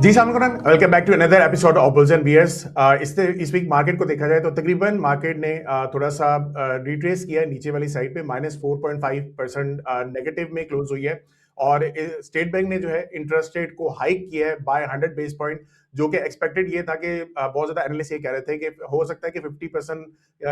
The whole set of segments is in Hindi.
जी सामकुरन, welcome back to another episode of bulls and bears. इस वीक मार्केट को देखा जाए तो तकरीबन मार्केट ने थोड़ा सा रिट्रेस किया है नीचे वाली साइड पे -4.5% नेगेटिव में क्लोज हुई है। और स्टेट बैंक ने जो है इंटरेस्ट रेट को हाइक किया है बाय 100 बेस पॉइंट, जो कि एक्सपेक्टेड ये था कि बहुत ज्यादा एनालिस्ट ये कह रहे थे कि हो सकता है कि 50%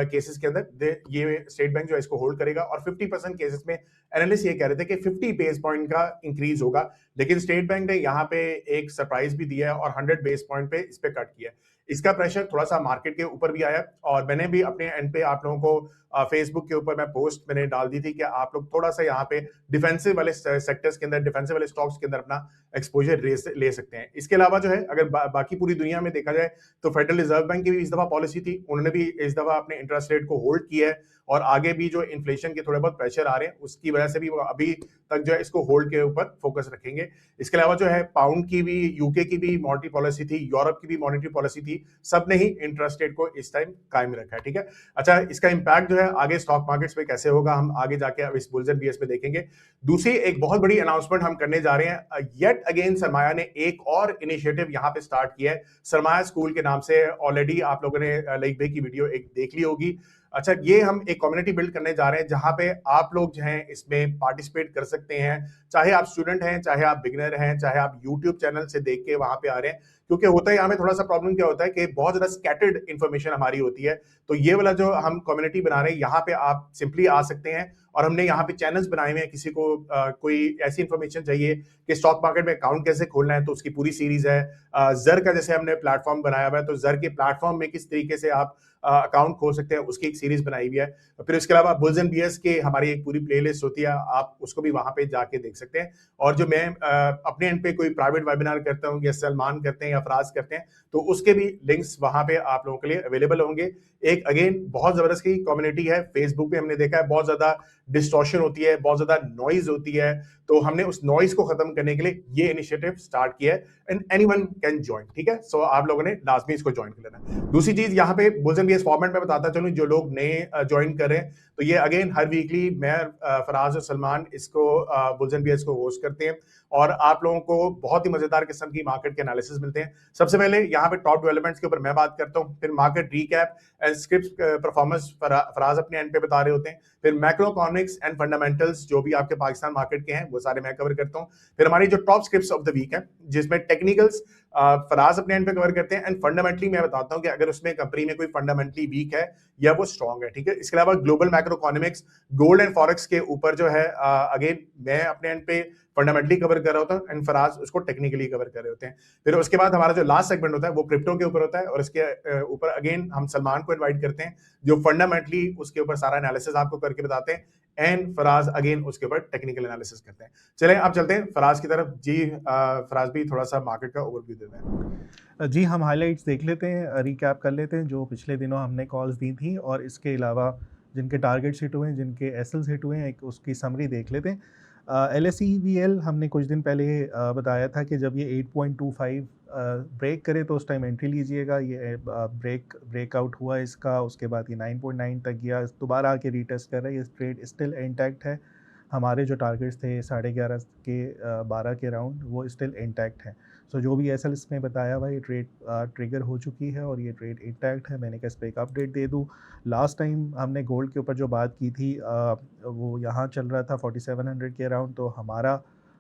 केसेस के अंदर ये स्टेट बैंक जो है इसको होल्ड करेगा, और 50% केसेस में एनालिस्ट ये कह रहे थे कि 50 बेस पॉइंट का इंक्रीज होगा। लेकिन स्टेट बैंक ने यहाँ पे एक सरप्राइज भी दिया है और 100 बेस पॉइंट पे इस पे कट किया है। इसका प्रेशर थोड़ा सा मार्केट के ऊपर भी आया, और मैंने भी अपने एंड पे आप लोगों को फेसबुक के ऊपर मैं पोस्ट मैंने डाल दी थी कि आप लोग थोड़ा सा यहाँ पे डिफेंसिव वाले सेक्टर्स के अंदर, डिफेंसिव वाले स्टॉक्स के अंदर अपना एक्सपोजर ले सकते हैं। इसके अलावा जो है अगर बाकी पूरी दुनिया में देखा जाए तो फेडरल रिजर्व बैंक की भी इस दफा पॉलिसी थी, उन्होंने भी इस दफा अपने इंटरेस्ट रेट को होल्ड किया है, और आगे भी जो इन्फ्लेशन के थोड़े बहुत प्रेशर आ रहे हैं उसकी वजह से भी वो अभी तक जो है इसको होल्ड के ऊपर फोकस रखेंगे। इसके अलावा जो है पाउंड की भी, यूके की भी मॉनेटरी पॉलिसी थी, यूरोप की भी मॉनेटरी पॉलिसी थी, सबने ही इंटरेस्ट रेट को इस टाइम कायम रखा है। ठीक है, अच्छा, इसका इंपैक्ट जो है आगे स्टॉक मार्केट्स पे कैसे होगा हम आगे जाके अब इस बुल्स एंड बियर्स में देखेंगे। दूसरी एक बहुत बड़ी अनाउंसमेंट हम करने जा रहे हैं। येट अगेन सरमाया ने एक और इनिशिएटिव यहाँ पे स्टार्ट किया है, सरमाया स्कूल के नाम से। ऑलरेडी आप लोगों ने लाइक भाई की वीडियो एक देख ली होगी। अच्छा, ये हम एक कम्युनिटी बिल्ड करने जा रहे हैं जहां पे आप लोग जो हैं इसमें पार्टिसिपेट कर सकते हैं, चाहे आप स्टूडेंट हैं, चाहे आप बिगिनर हैं, चाहे आप यूट्यूब चैनल से देख के वहां पे आ रहे हैं। क्योंकि होता है यहाँ में थोड़ा सा प्रॉब्लम क्या होता है कि बहुत ज्यादा स्कैटर्ड इन्फॉर्मेशन हमारी होती है। तो ये वाला जो हम कम्युनिटी बना रहे हैं, यहाँ पे आप सिंपली आ सकते हैं, और हमने यहाँ पे चैनल्स बनाए हुए हैं। किसी को कोई ऐसी इन्फॉर्मेशन चाहिए कि स्टॉक मार्केट में अकाउंट कैसे खोलना है, तो उसकी पूरी सीरीज है। जर का जैसे हमने प्लेटफॉर्म बनाया हुआ है, तो जर के प्लेटफॉर्म में किस तरीके से आप अकाउंट खोल सकते हैं उसकी एक सीरीज बनाई हुई है। फिर उसके अलावा बुल्स एंड बियर्स के हमारी एक पूरी प्लेलिस्ट होती है, आप उसको भी वहां पे जाके देख सकते हैं। और जो मैं अपने एंड पे कोई प्राइवेट वेबिनार करता हूँ, या सलमान करते हैं या फराज करते हैं, तो उसके भी लिंक्स वहां पे आप लोगों के लिए अवेलेबल होंगे। एक अगेन बहुत जबरदस्त की कम्युनिटी है। फेसबुक पे हमने देखा है बहुत ज्यादा डिस्टॉर्शन होती है, बहुत ज्यादा नॉइज होती है, तो हमने उस नॉइज को खत्म करने के लिए ये इनिशिएटिव स्टार्ट किया है, एंड एनीवन कैन ज्वाइन। ठीक है, सो आप लोगों ने लाजमी इसको ज्वाइन कर लेना है। दूसरी चीज यहाँ पे बुल्स एंड बियर्स फॉर्मेट में बताता चलूं, जो लोग नए ज्वाइन कर रहे हैं, तो ये अगेन हर वीकली मैं, फराज और सलमान इसको बुल्स एंड बियर्स को होस्ट करते हैं, और आप लोगों को बहुत ही मजेदार किस्म की मार्केट के एनालिसिस मिलते हैं। सबसे पहले यहाँ पे टॉप डेवलपमेंट्स के ऊपर मैं बात करता हूँ, फिर market recap and script performance Faraz अपने एंड पे बता रहे होते हैं, फिर मैक्रो इकोनॉमिक्स एंड फंडामेंटल्स जो भी आपके पाकिस्तान मार्केट के हैं वो सारे मैं कवर करता हूँ। फिर हमारी जो top scripts of the week है, जिसमें टेक्निकल्स फराज अपने एंड पे कवर करते हैं, एंड फंडामेंटली मैं बताता हूँ कि अगर उसमें कंपनी में कोई फंडामेंटली वीक है या वो स्ट्रॉन्ग है। ठीक है, इसके अलावा global macro economics, gold and forex के ऊपर जो है अगेन मैं अपने एंड पे फंडामेंटली कवर कर रहा होता हूँ, एंड फराज उसको टेक्निकली कवर कर रहे होते हैं। फिर उसके बाद हमारा जो लास्ट सेगमेंट होता है वो क्रिप्टो के ऊपर होता है, और इसके ऊपर अगेन हम सलमान को इनवाइट करते हैं, जो फंडामेंटली उसके ऊपर सारा एनालिसिस आपको करके बताते हैं, एंड फराज अगेन उसके ऊपर टेक्निकल एनालिसिस करते हैं। चलें आप चलते हैं फराज की तरफ। जी फराज भी थोड़ा सा मार्केट का ओवरव्यू देते हैं। जी, हम हाइलाइट्स देख लेते हैं, रिकैप कर लेते हैं जो पिछले दिनों हमने कॉल्स दी थी, और इसके अलावा जिनके टारगेट्स हिट हुए हैं, जिनके एसएल्स हिट हुए हैं, एक उसकी समरी देख लेते हैं। LSEVL हमने कुछ दिन पहले बताया था कि जब ये 8.25 ब्रेक करे तो उस टाइम एंट्री लीजिएगा। ये ब्रेकआउट हुआ इसका, उसके बाद ये 9.9 तक गया, दोबारा आके रीटेस्ट कर रहा है। ये ट्रेड स्टिल इंटैक्ट है। हमारे जो टारगेट्स थे 11:30 के 12 के राउंड, वो स्टिल इंटैक्ट हैं। सो जो भी एसएल इसमें बताया हुआ, ये ट्रेड ट्रिगर हो चुकी है और ये ट्रेड इंटैक्ट है। मैंने कहा इस पर एक अपडेट दे दूँ। लास्ट टाइम हमने गोल्ड के ऊपर जो बात की थी, वो यहाँ चल रहा था 4700 के अराउंड। तो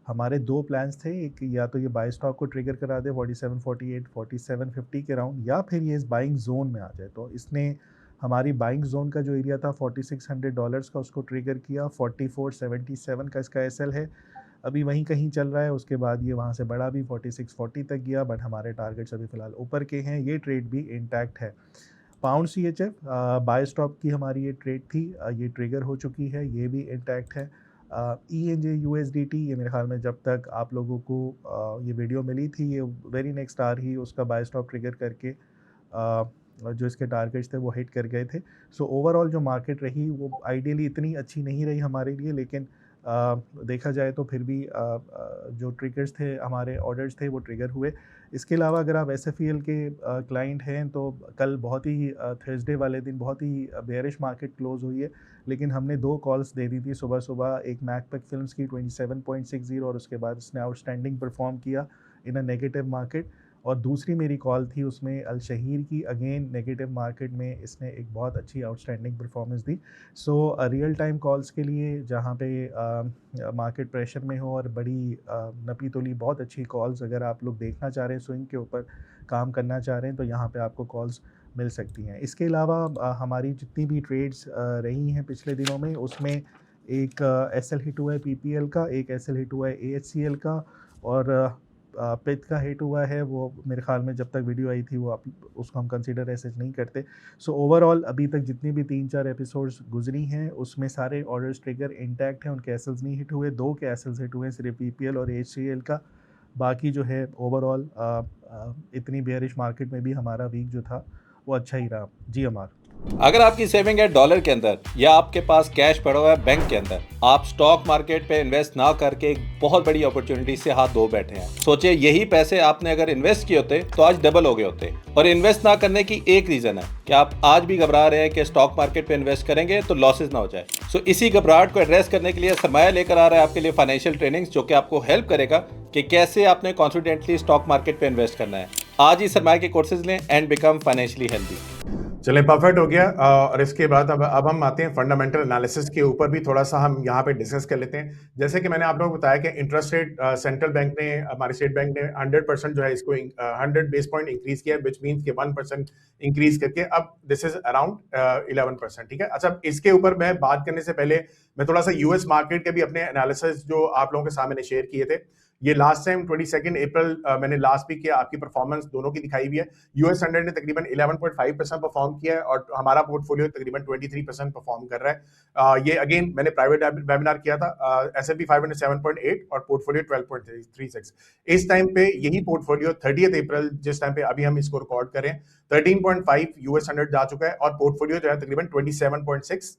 हमारे दो प्लान्स थे, एक या तो ये बाई स्टॉक को ट्रिगर करा दे 4748 4750 के राउंड, या फिर ये इस बाइंग जोन में आ जाए। तो इसने हमारी बाइंग जोन का जो एरिया था $4600 का, उसको ट्रिगर किया। 4477 का इसका एसएल है, अभी वहीं कहीं चल रहा है। उसके बाद ये वहाँ से बढ़ा भी 4640 तक गया, बट हमारे टारगेट्स अभी फ़िलहाल ऊपर के हैं। ये ट्रेड भी इंटैक्ट है। पाउंड CHF बाय स्टॉप की हमारी ये ट्रेड थी, ये ट्रिगर हो चुकी है, ये भी इंटैक्ट है। ENJ USDT, ये मेरे ख्याल में जब तक आप लोगों को ये वीडियो मिली थी, ये वेरी नेक्स्ट आर ही उसका बाय स्टॉप ट्रिगर करके जो इसके टारगेट्स थे वो हिट कर गए थे। सो ओवरऑल जो मार्केट रही वो आइडियली इतनी अच्छी नहीं रही हमारे लिए, लेकिन देखा जाए तो फिर भी जो ट्रिगर्स थे, हमारे ऑर्डर्स थे, वो ट्रिगर हुए। इसके अलावा अगर आप SFEL के क्लाइंट हैं तो कल बहुत ही थर्सडे वाले दिन बहुत ही बेयरिश मार्केट क्लोज हुई है, लेकिन हमने दो कॉल्स दे दी थी सुबह सुबह, एक मैकपेक फिल्म्स की 27.60, और उसके बाद इसने आउटस्टैंडिंग परफॉर्म किया। इन अ नेगेटिव मार्केट। और दूसरी मेरी कॉल थी उसमें अल शहीर की, अगेन नेगेटिव मार्केट में इसने एक बहुत अच्छी आउटस्टैंडिंग परफॉर्मेंस दी। सो रियल टाइम कॉल्स के लिए जहाँ पे मार्केट प्रेशर में हो और बड़ी नपी तुली बहुत अच्छी कॉल्स अगर आप लोग देखना चाह रहे हैं, स्विंग के ऊपर काम करना चाह रहे हैं, तो यहाँ पे आपको कॉल्स मिल सकती हैं। इसके अलावा हमारी जितनी भी ट्रेड्स रही हैं पिछले दिनों में, उसमें एक एसएल हिट हुआ है पीपीएल का, एक एसएल हिट हुआ है एएचसीएल का, और पिथ का हिट हुआ है। वो मेरे ख्याल में जब तक वीडियो आई थी वो उसको हम कंसीडर ऐसे नहीं करते। सो ओवरऑल अभी तक जितनी भी 3-4 एपिसोड्स गुजरी हैं उसमें सारे ऑर्डर्स ट्रिगर इंटैक्ट हैं, उनके एसएल्स नहीं हिट हुए। 2 के एसएल्स हिट हुए हैं, सिर्फ पीपीएल और एचसीएल का। बाकी जो है ओवरऑल इतनी बेयरिश मार्केट में भी हमारा वीक जो था वो अच्छा ही रहा। जी अमार। अगर आपकी सेविंग है डॉलर के अंदर या आपके पास कैश पड़ा हुआ है बैंक के अंदर, आप स्टॉक मार्केट पे इन्वेस्ट ना करके एक बहुत बड़ी अपॉर्चुनिटी से हाथ धो बैठे हैं। सोचिए यही पैसे आपने अगर इन्वेस्ट किए होते तो आज डबल हो गए होते। और इन्वेस्ट ना करने की एक रीजन है कि आप आज भी घबरा रहे हैं कि स्टॉक मार्केट पे इन्वेस्ट करेंगे तो लॉसेज ना हो जाए। सो इसी घबराहट को एड्रेस करने के लिए सरमाया लेकर आ रहा है आपके लिए फाइनेंशियल ट्रेनिंग्स, जो कि आपको हेल्प करेगा कि कैसे आपने कॉन्फिडेंटली स्टॉक मार्केट पे इन्वेस्ट करना है। आज ही सरमाया के कोर्सेज लें एंड बिकम फाइनेंशियली हेल्दी। चलें, परफेक्ट हो गया। और इसके बाद अब हम आते हैं फंडामेंटल एनालिसिस के ऊपर भी थोड़ा सा हम यहाँ पे डिस्कस कर लेते हैं। जैसे कि मैंने आप लोगों को बताया कि इंटरेस्ट रेट सेंट्रल बैंक ने, हमारे स्टेट बैंक ने 100% जो है इसको 100 बेस पॉइंट इंक्रीज किया, विच मीन्स कि 1% इंक्रीज करके अब दिस इज अराउंड 11%। ठीक है। अच्छा, इसके ऊपर मैं बात करने से पहले मैं थोड़ा सा यूएस मार्केट के भी अपने एनालिसिस जो आप लोगों के सामने शेयर किए थे। ये लास्ट टाइम 22 अप्रैल मैंने लास्ट वीक किया, आपकी परफॉर्मेंस दोनों की दिखाई हुई है। यूएस 100 ने तकरीबन 11.5% परफॉर्म किया है और हमारा पोर्टफोलियो तकरीबन 23% परफॉर्म कर रहा है। ये अगेन मैंने प्राइवेट वेबिनार किया था, S&P 500 7.8 और पोर्टफोलियो 12.36। इस टाइम पे यही पोर्टफोलियो 30 अप्रैल जिस टाइम पे अभी हम इसको रिकॉर्ड करें 13.5 यूएस 100 जा चुका है और पोर्टफोलियो जो है तकरीबन 27.6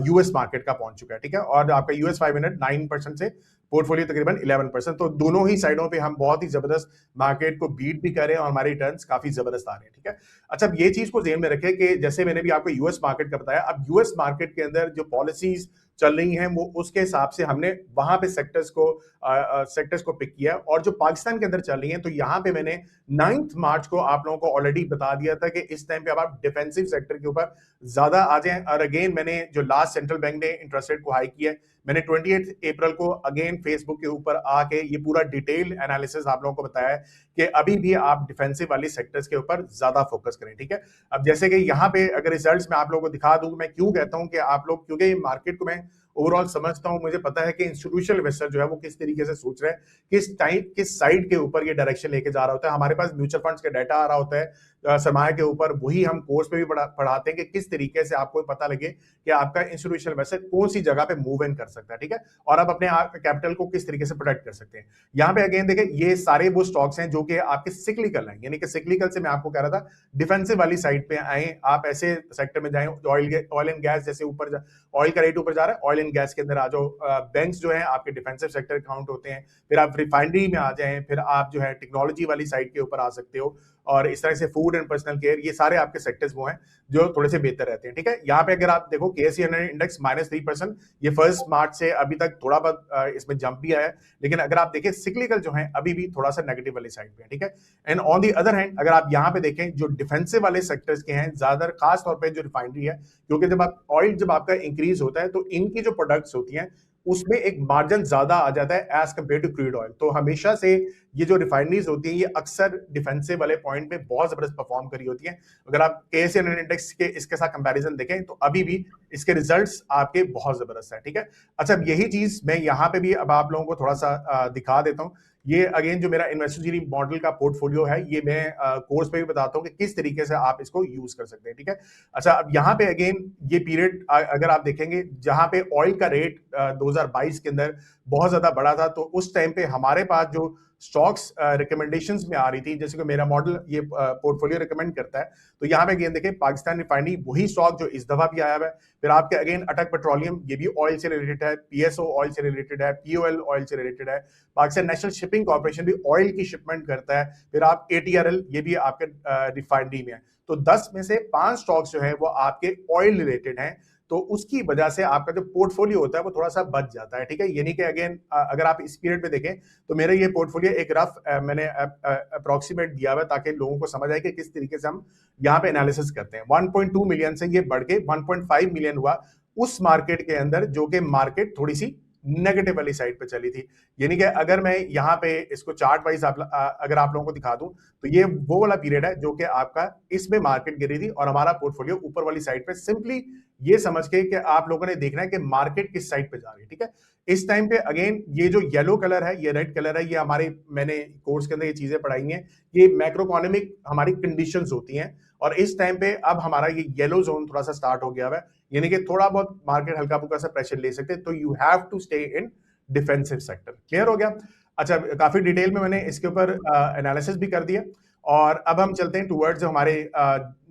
यूएस मार्केट का पहुंच चुका है। ठीक है। और आपका यूएस 500 9% से पोर्टफोलियो तकरीबन 11%। तो दोनों ही साइडों पे हम बहुत ही जबरदस्त मार्केट को बीट भी कर रहे हैं और हमारे रिटर्न्स काफी जबरदस्त आ रहे हैं। ठीक है। अच्छा, अब ये चीज को ध्यान में रखें कि जैसे मैंने भी आपको यूएस मार्केट का बताया, अब यूएस मार्केट के अंदर जो पॉलिसीज चल रही हैं वो उसके हिसाब से हमने वहां पे सेक्टर्स को पिक किया। और जो पाकिस्तान के अंदर चल रही हैं, तो यहाँ पे मैंने 9 मार्च को आप लोगों को ऑलरेडी बता दिया था कि इस टाइम पे अब आप डिफेंसिव सेक्टर के ऊपर ज्यादा आ जाएं। और अगेन मैंने जो लास्ट सेंट्रल बैंक ने इंटरेस्ट रेट को हाई किया, मैंने 28 अप्रैल को अगेन फेसबुक के ऊपर आके ये पूरा डिटेल एनालिसिस आप लोगों को बताया है कि अभी भी आप डिफेंसिव वाली सेक्टर्स के ऊपर ज्यादा फोकस करें। ठीक है। अब जैसे कि यहाँ पे अगर रिजल्ट्स मैं आप लोगों को दिखा दूं, मैं क्यों कहता हूं कि आप लोग, क्योंकि ये मार्केट को मैं ओवरऑल समझता हूं, मुझे पता है कि इंस्टीट्यूशनल इन्वेस्टर जो है वो किस तरीके से सोच रहे हैं, किस साइड के ऊपर ये डायरेक्शन लेके जा रहा होता है। हमारे पास म्यूचुअल फंड्स का डाटा आ रहा होता है सरमाया के ऊपर, वही हम कोर्स पे भी पढ़ाते हैं कि किस तरीके से आपको पता लगे कि आपका इंस्टीट्यूशनल इन्वेस्टर कौन सी जगह पे मूव इन कर सकता है। ठीक है। और आप अपने कैपिटल को किस तरीके से प्रोटेक्ट कर सकते हैं। यहाँ पे अगेन देखें, ये सारे वो स्टॉक्स हैं जो कि आपके सिक्लिकल हैं, यानी कि सिक्लिकल से मैं आपको कह रहा था डिफेंसिव वाली साइड पे आए, आप ऐसे सेक्टर में जाएं। ऑयल एंड गैस जैसे ऊपर ऑयल का रेट ऊपर जा रहा है, ऑयल एंड गैस के अंदर आ जाओ। बैंक्स जो है आपके डिफेंसिव सेक्टर अकाउंट होते हैं। फिर आप रिफाइनरी में आ जाएं, फिर आप जो है टेक्नोलॉजी वाली साइड के ऊपर आ सकते हो। और इस तरह से फूड एंड पर्सनल केयर, ये सारे आपके सेक्टर्स वो हैं जो थोड़े से बेहतर रहते हैं। ठीक है। यहाँ पे अगर आप देखो केएसई इंडेक्स -3%, ये 1 मार्च से अभी तक थोड़ा बहुत इसमें जंप भी आया है, लेकिन अगर आप देखें सिक्लिकल जो है अभी भी थोड़ा सा नेगेटिव वाली साइड पे है। ठीक है। And on the other hand अगर आप यहाँ पे देखें जो डिफेंसिव वाले सेक्टर्स के हैं, ज्यादातर खास तौर पर जो रिफाइनरी है, क्योंकि जब आपका इंक्रीज होता है तो इनकी जो प्रोडक्ट्स होती हैं उसमें एक मार्जिन ज्यादा आ जाता है as compare to crude oil. तो हमेशा से ये जो रिफाइनरीज होती हैं ये अक्सर डिफेंसिव वाले पॉइंट पे बहुत जबरदस्त परफॉर्म करी होती हैं। अगर आप केएसई इंडेक्स के इसके साथ कंपैरिजन देखें तो अभी भी इसके रिजल्ट्स आपके बहुत जबरदस्त है। ठीक है। अच्छा, अब यही चीज मैं यहाँ पे भी अब आप लोगों को थोड़ा सा दिखा देता हूँ। ये अगेन जो मेरा इन्वेस्टर्स मॉडल का पोर्टफोलियो है, ये मैं कोर्स पे भी बताता हूँ कि किस तरीके से आप इसको यूज कर सकते हैं। ठीक है। अच्छा, अब यहाँ पे अगेन ये पीरियड अगर आप देखेंगे जहां पे ऑयल का रेट 2022 के अंदर बहुत ज्यादा बढ़ा था, तो उस टाइम पे हमारे पास जो स्टॉक्स रिकमेंडेशंस में आ रही थी, जैसे कि मेरा मॉडल ये पोर्टफोलियो रिकमेंड करता है, तो यहाँ पे अगेन देखें पाकिस्तान रिफाइनरी वही स्टॉक जो इस दफा भी आया हुआ है। फिर आपके अगेन अटक पेट्रोलियम, ये भी ऑयल से रिलेटेड है, पीएसओ ऑयल से रिलेटेड है, पीओएल ऑयल से रिलेटेड है, पाकिस्तान नेशनल शिपिंग कॉर्पोरेशन भी ऑयल की शिपमेंट करता है। फिर आप एटीआरएल, ये भी आपके रिफाइनरी में है। तो 10 में से 5 स्टॉक्स जो है वो आपके ऑयल रिलेटेड हैं। तो उसकी वजह से आपका जो पोर्टफोलियो होता है वो थोड़ा सा बच जाता है, ठीक है। यानी कि अगेन अगर आप इस पीरियड में देखें तो मेरा ये पोर्टफोलियो एक रफ मैंने अप्रोक्सीमेट दिया हुआ है ताकि लोगों को समझ आए कि किस तरीके से हम यहाँ पे एनालिसिस करते हैं। 1.2 मिलियन से ये बढ़ के 1.5 मिलियन हुआ उस मार्केट के अंदर जो कि मार्केट थोड़ी सी नेगेटिव वाली साइड पे चली थी। यानी कि अगर मैं यहाँ पे इसको चार्ट वाइज अगर आप लोगों को दिखा दूं तो ये वो वाला पीरियड है जो कि आपका इसमें मार्केट गिरी थी और हमारा पोर्टफोलियो ऊपर वाली साइड पे, सिंपली ये समझ के कि आप लोगों ने देखना है कि मार्केट किस साइड पे जा रही है, ठीक है। इस टाइम पे अगेन ये जो येलो कलर है, ये रेड कलर है, ये हमारे मैंने कोर्स के अंदर ये चीजें पढ़ाई हैं, ये मैक्रो इकोनॉमिक हमारी कंडीशंस होती हैं। और इस टाइम पे अब हमारा ये येलो जोन थोड़ा सा स्टार्ट हो गया है, यानी कि थोड़ा बहुत मार्केट हल्का फुल्का सा प्रेशर ले सकते हैं, तो you have to stay in defensive sector. Clear हो गया? अच्छा, काफी डिटेल में मैंने इसके ऊपर एनालिसिस भी कर दिया और अब हम चलते हैं टुवर्ड्स हमारे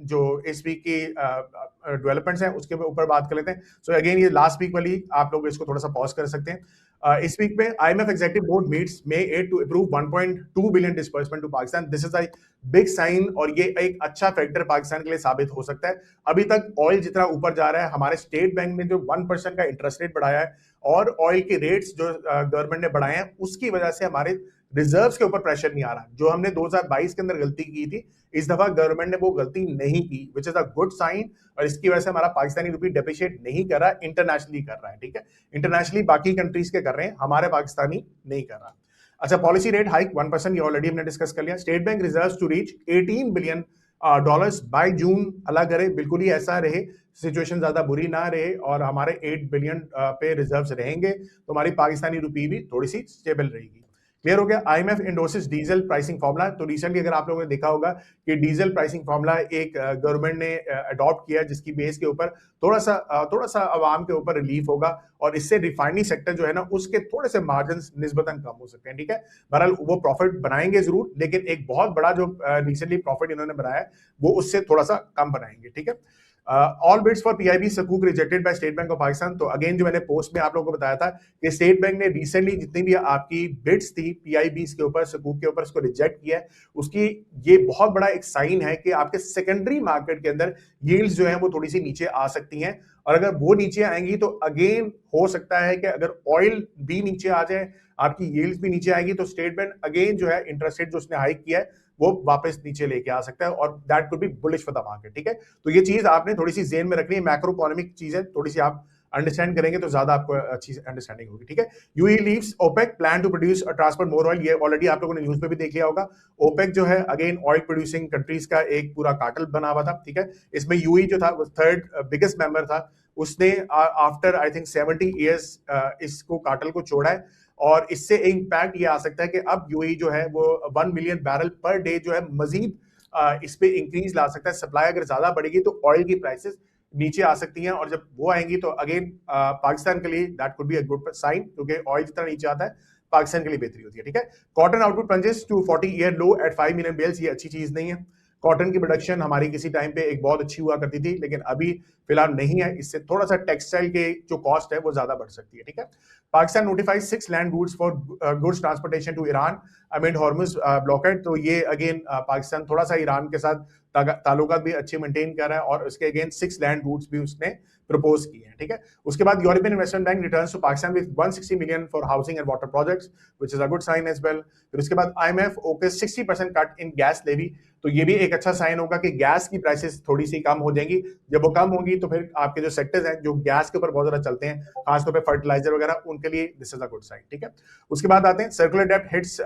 जो इस वीक की डेवलपमेंट्स हैं उसके ऊपर बात कर लेते हैं। सो अगेन ये लास्ट वीक वाली आप लोग इसको थोड़ा सा पॉज कर सकते हैं। इस वीक में IMF executive board meets May 8 to approve 1.2 billion disbursement to Pakistan. This is a big sign और ये एक अच्छा फैक्टर पाकिस्तान के लिए साबित हो सकता है। अभी तक ऑयल जितना ऊपर जा रहा है, हमारे स्टेट बैंक ने जो 1% का इंटरेस्ट रेट बढ़ाया है और ऑयल के रेट्स जो गवर्नमेंट ने बढ़ाए हैं उसकी वजह से हमारे रिजर्व्स के ऊपर प्रेशर नहीं आ रहा। जो हमने 2022 के अंदर गलती की थी, इस दफा गवर्नमेंट ने वो गलती नहीं की, which is a good sign. और इसकी वजह से हमारा पाकिस्तानी रुपी डेप्रिशिएट नहीं कर रहा, इंटरनेशनली कर रहा है, ठीक है। इंटरनेशनली बाकी कंट्रीज के कर रहे हैं, हमारे पाकिस्तानी नहीं कर रहा। अच्छा, पॉलिसी रेट हाइक 1%, ये ऑलरेडी हमने डिस्कस कर लिया। State Bank reserves to reach 18 billion dollars by June. अल्लाह करे बिल्कुल ही ऐसा रहे, सिचुएशन ज्यादा बुरी ना रहे और हमारे 8 बिलियन पे रिजर्व्स रहेंगे तो हमारी पाकिस्तानी रुपी भी थोड़ी सी स्टेबल रहेगी। क्लियर हो गया? IMF endorses diesel pricing formula. तो रिसेंटली अगर आप लोगों ने देखा होगा कि डीजल प्राइसिंग फॉर्मूला एक गवर्नमेंट ने अडॉप्ट किया, जिसकी बेस के ऊपर थोड़ा सा आवाम के ऊपर रिलीफ होगा और इससे रिफाइनरी सेक्टर जो है ना उसके थोड़े से मार्जिन निस्बतन कम हो सकते हैं, ठीक है। बहरहाल वो प्रॉफिट बनाएंगे जरूर, लेकिन एक बहुत बड़ा जो रिसेंटली प्रॉफिट इन्होंने बनाया है वो उससे थोड़ा सा कम बनाएंगे, ठीक है। ऑल बिड्स फॉर PIB सकूक rejected by State Bank of Pakistan. तो अगेन जो मैंने पोस्ट में आप लोगों को बताया था कि स्टेट बैंक ने रिसेंटली जितनी भी आपकी बिड्स थी PIBs के ऊपर, सकूक के ऊपर, उसको रिजेक्ट किया है। उसकी ये बहुत बड़ा एक साइन है कि आपके सेकेंडरी मार्केट के अंदर यील्ड्स जो है वो थोड़ी सी नीचे आ सकती हैं और अगर वो नीचे आएंगी तो अगेन हो सकता है कि अगर ऑयल भी नीचे आ जाए, आपकी यील्ड्स भी नीचे आएगी तो स्टेट बैंक अगेन जो है इंटरेस्ट रेट जो उसने हाइक किया है वो वापस नीचे लेके आ सकता है और that could B bullish for the market, ठीक है। तो ये चीज आपने थोड़ी सी जेन में रखनी है। मैक्रो इकोनॉमिक चीजें थोड़ी सी आप अंडरस्टैंड करेंगे तो ज्यादा आपको अच्छी अंडरस्टैंडिंग होगी, ठीक है। UAE leaves OPEC plan to produce transfer more oil. ये ऑलरेडी आप लोगों ने न्यूज में भी देख लिया होगा। OPEC जो है अगेन ऑयल प्रोड्यूसिंग कंट्रीज का एक पूरा कार्टेल बना हुआ था, ठीक है। इसमें UAE जो था वो थर्ड बिगेस्ट मेंबर था। उसने आफ्टर आई थिंक 70 ईयर्स इसको कार्टेल को छोड़ा है और इससे इम्पैक्ट ये आ सकता है कि अब UAE जो है वो 1 मिलियन बैरल पर डे जो है मजीद इस पे इंक्रीज ला सकता है। सप्लाई अगर ज्यादा बढ़ेगी तो ऑयल की प्राइसेस नीचे आ सकती हैं और जब वो आएंगी तो अगेन पाकिस्तान के लिए that could be a good sign, क्योंकि ऑयल जितना नीचे आता है पाकिस्तान के लिए बेहतरी होती है, ठीक है। Cotton output plunges to 40 year low at 5 million bales. ये अच्छी चीज नहीं है। कॉटन की प्रोडक्शन हमारी किसी टाइम पे एक बहुत अच्छी हुआ करती थी, लेकिन अभी फिलहाल नहीं है। इससे थोड़ा सा टेक्सटाइल के जो कॉस्ट है वो ज्यादा बढ़ सकती है, ठीक है। Pakistan notifies 6 land routes for goods transportation to Iran amid Hormuz blockade. तो ये अगेन पाकिस्तान थोड़ा सा ईरान के साथ ताल्लुकात भी अच्छे मेंटेन कर रहा है और उसके अगेन 6 लैंड रूट्स भी उसने प्रपोज किए हैं, ठीक है। उसके बाद European investment bank returns to Pakistan with 160 million for housing and water projects which is a good sign as well. फिर उसके बाद IMF okay 60% cut in gas levy. तो ये भी एक अच्छा साइन होगा कि गैस की प्राइसेस थोड़ी सी कम हो जाएंगी। जब वो कम होगी तो फिर आपके जो सेक्टर्स हैं जो गैस के ऊपर बहुत ज्यादा चलते हैं, खासतौर पे फर्टिलाइजर वगैरह, उनके लिए this is a good sign, ठीक है। उसके बाद आते हैं सर्कुलर डेब्ट हिट्स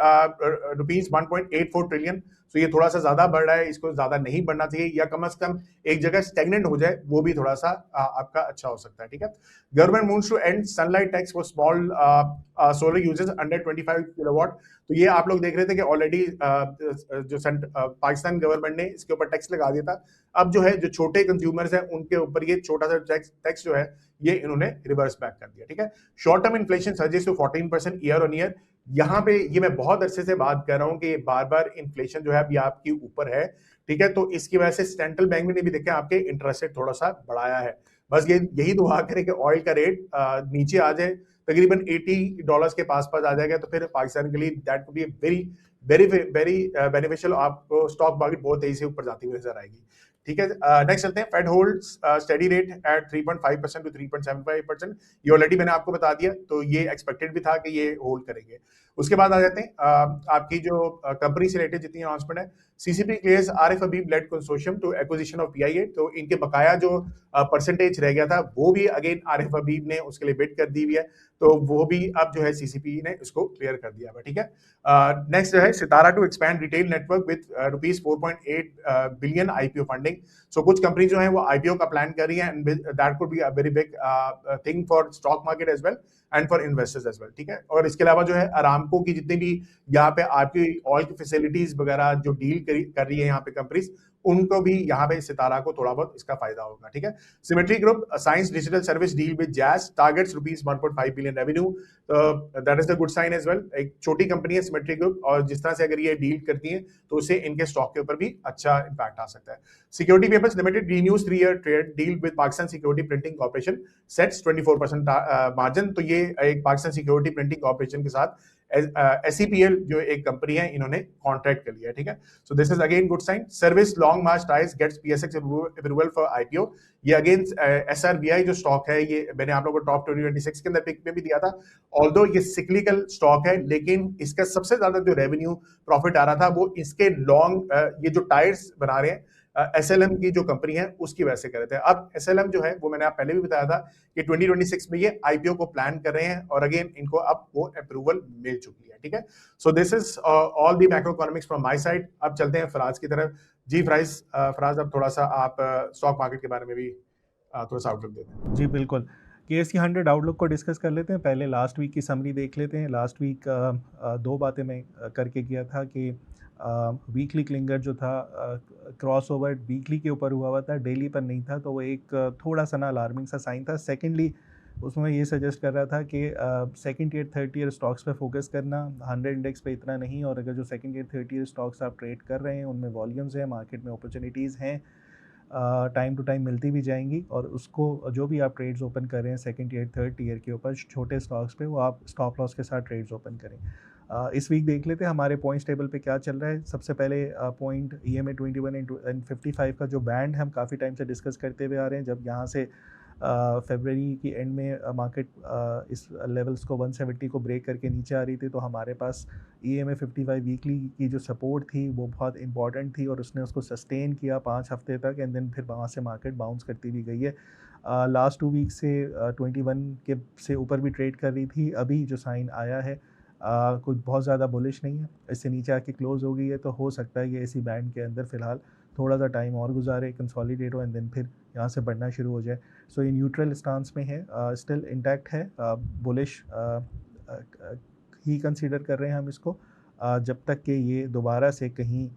रुपीज 1.84 ट्रिलियन। तो ये थोड़ा सा ज्यादा बढ़ रहा है, इसको ज्यादा नहीं बढ़ना चाहिए या कम से कम एक जगह स्टेगनेंट हो जाए, वो भी थोड़ा सा आपका अच्छा हो सकता है, ठीक है। Government moves to end sunlight tax for small solar users under 25 kilowatt. तो ये आप लोग देख रहे थे कि ऑलरेडी जो पाकिस्तान गवर्नमेंट ने इसके ऊपर टैक्स लगा दिया था। अब जो है जो छोटे कंज्यूमर्स हैं उनके ऊपर ये छोटा सा टैक्स जो है ये इन्होंने रिवर्स बैक कर दिया, ठीक है। Short term inflation surges to 14% year on year. यहाँ पे ये मैं बहुत अरसे से बात कर रहा हूँ कि बार बार इन्फ्लेशन जो है अभी आपकी ऊपर है, ठीक है। तो इसकी वजह से सेंट्रल बैंक ने भी देखे आपके इंटरेस्ट रेट थोड़ा सा बढ़ाया है। बस ये यही दुआ करें कि ऑयल का रेट नीचे आ जाए, तकरीबन $80 के पास आ जाएगा, तो फिर पाकिस्तान के लिए that would be very very very beneficial. आपको स्टॉक मार्केट बहुत तेजी से ऊपर जाती हुई नजर आएगी। ठीक है। नेक्स्ट चलते हैं, Fed holds steady rate at 3.5% to 3.75%। ये ऑलरेडी मैंने आपको बता दिया, तो ये एक्सपेक्टेड भी था कि ये होल्ड करेंगे। उसके बाद आ जाते हैं आपकी जो कंपनी से रिलेटेड जितनी अनाउंसमेंट है, CCP clears Arif Habib led consortium to acquisition of PIA. तो इनके बकाया जो परसेंटेज रह गया था वो भी अगेन आरिफ हबीब ने उसके लिए बिड कर दी हुई है, तो वो भी अब जो है सीसीपी ने उसको क्लियर कर दिया है। ठीक है। नेक्स्ट जो है Sitara to expand retail network with rupees 4.8 billion IPO funding. So कुछ कंपनी जो है वो आईपीओ का प्लान कर रही है, and that could be a very big thing for stock market as well and for investors as well. ठीक है। और इसके अलावा जो है अरामको की जितनी भी यहाँ पे आपकी ऑयल की फैसिलिटीज वगैरह जो डील कर रही है यहाँ पे कंपनीज, उनको भी यहाँ पे सितारा को थोड़ा बहुत इसका फायदा होगा। ठीक है। Symmetry group signs digital service deal with Jazz targets rupees 1.5 billion revenue. That is the good sign as well. एक छोटी कंपनी है सिमेट्री ग्रुप, और जिस तरह से अगर ये डील करती है तो उससे इनके स्टॉक के ऊपर भी अच्छा इंपैक्ट आ सकता है। Security Papers Limited renews 3-year trade deal with Pakistan Security Printing Corporation, sets 24% margin. तो ये एक पाकिस्तान सिक्योरिटी प्रिंटिंग कॉर्पोरेशन के साथ SCPL जो एक कंपनी है, इन्होंने कॉन्ट्रैक्ट कर लिया है। ठीक है। So this is again good sign. Service long march tyres gets PSX approval for IPO। ये अगेन SRBI जो स्टॉक है, ये मैंने आप लोगों को टॉप 2026 के अंदर पिक में भी दिया था। ऑल्दो ये सिक्लिकल स्टॉक है, लेकिन इसका सबसे ज्यादा जो रेवेन्यू प्रॉफिट आ रहा था वो इसके लॉन्ग ये जो टायर्स बना रहे हैं SLM की जो कंपनी है उसकी वजह से कर रहे थे। अब SLM जो है वो मैंने आप पहले भी बताया था कि 2026 में ये IPO को प्लान कर रहे हैं, और अगेन इनको अब वो अप्रूवल मिल चुकी है। ठीक है। So this is all the macro economics from my side. अब चलते हैं फराज की तरफ। जी फराज, अब थोड़ा सा आप स्टॉक मार्केट के बारे में भी थोड़ा सा आउटलुक देते हैं। जी बिल्कुल, KSE 100 आउटलुक को डिस्कस कर लेते हैं। पहले लास्ट वीक की समरी देख लेते हैं। लास्ट वीक दो बातें मैं करके किया था कि वीकली क्लिंगर जो था क्रॉस ओवर वीकली के ऊपर हुआ था, डेली पर नहीं था, तो वो एक थोड़ा सा ना अलार्मिंग सा साइन था। सेकेंडली उसमें ये सजेस्ट कर रहा था कि second year third year stocks पे फोकस करना, 100 इंडेक्स पे इतना नहीं, और अगर जो second year third year stocks आप ट्रेड कर रहे हैं उनमें वॉल्यूम्स हैं, मार्केट में अपॉर्चुनिटीज़ हैं, टाइम टू टाइम मिलती भी जाएंगी, और उसको जो भी आप ट्रेड्स ओपन कर रहे हैं सेकंड ईयर थर्ड ईयर के ऊपर छोटे स्टॉक्स पे, वो आप स्टॉप लॉस के साथ ट्रेड्स ओपन करें। इस वीक देख लेते हैं हमारे पॉइंट्स टेबल पे क्या चल रहा है। सबसे पहले पॉइंट EMA 21 एंड 55 का जो बैंड है, हम काफ़ी टाइम से डिस्कस करते हुए आ रहे हैं। जब यहाँ से फरवरी की एंड में मार्केट इस लेवल्स को 170 को ब्रेक करके नीचे आ रही थी, तो हमारे पास EMA 55 वीकली की जो सपोर्ट थी वो बहुत इंपॉर्टेंट थी, और उसने उसको सस्टेन किया 5 हफ्ते तक, एंड देन फिर वहाँ से मार्केट बाउंस करती भी गई है। लास्ट 2 वीक से 21 के से ऊपर भी ट्रेड कर रही थी। अभी जो साइन आया है कुछ बहुत ज़्यादा बुलिश नहीं है, इससे नीचे आके क्लोज हो गई है, तो हो सकता है ये इसी बैंड के अंदर फ़िलहाल थोड़ा सा टाइम और गुजारे, कंसोलिडेट हो, एंड देन फिर यहाँ से बढ़ना शुरू हो जाए। सो ये न्यूट्रल स्टांस में है, स्टिल इंटैक्ट है, बुलिश ही कंसीडर कर रहे हैं हम इसको, जब तक कि ये दोबारा से कहीं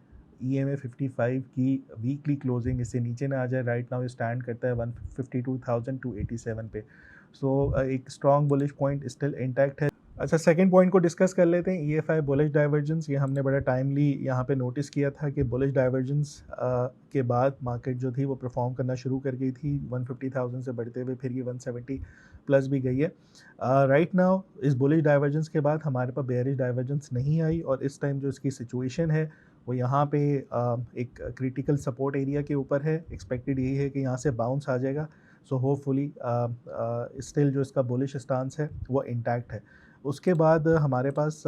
EMA 55 की वीकली क्लोजिंग इससे नीचे ना आ जाए। राइट नाउ स्टैंड करता है 152,287 पे। सो एक strong bullish point still intact है। अच्छा, सेकंड पॉइंट को डिस्कस कर लेते हैं, EFI बुलिश डाइवर्जेंस। ये हमने बड़ा टाइमली यहाँ पे नोटिस किया था कि बुलिश डाइवर्जेंस के बाद मार्केट जो थी वो परफॉर्म करना शुरू कर गई थी 150,000 से बढ़ते हुए, फिर ये 170 प्लस भी गई है। राइट नाउ इस बुलिश डाइवर्जेंस के बाद हमारे पास बेयरिश डाइवर्जेंस नहीं आई, और इस टाइम जो इसकी सिचुएशन है वो यहाँ पे एक क्रिटिकल सपोर्ट एरिया के ऊपर है। एक्सपेक्टेड यही है कि यहाँ से बाउंस आ जाएगा। सो होपफुली स्टिल जो इसका बुलिश स्टांस है वो इंटैक्ट है। उसके बाद हमारे पास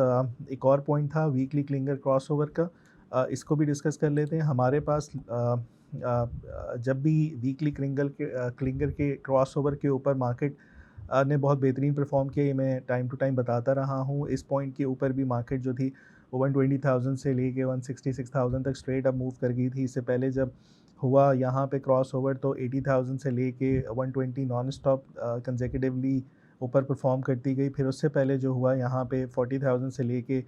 एक और पॉइंट था वीकली क्लिंगर क्रॉसओवर का, इसको भी डिस्कस कर लेते हैं। हमारे पास जब भी वीकली क्लिंगर के क्रॉसओवर के ऊपर मार्केट ने बहुत बेहतरीन परफॉर्म किया, ये मैं टाइम टू टाइम बताता रहा हूँ। इस पॉइंट के ऊपर भी मार्केट जो थी वो 120,000 से लेके 166,000 तक स्ट्रेट अप मूव कर गई थी। इससे पहले जब हुआ यहाँ पे क्रॉसओवर तो 80,000 से लेके 120 नॉन स्टॉप कंसेक्यूटिवली ऊपर परफॉर्म करती गई। फिर उससे पहले जो हुआ यहाँ पे 40,000 से लेके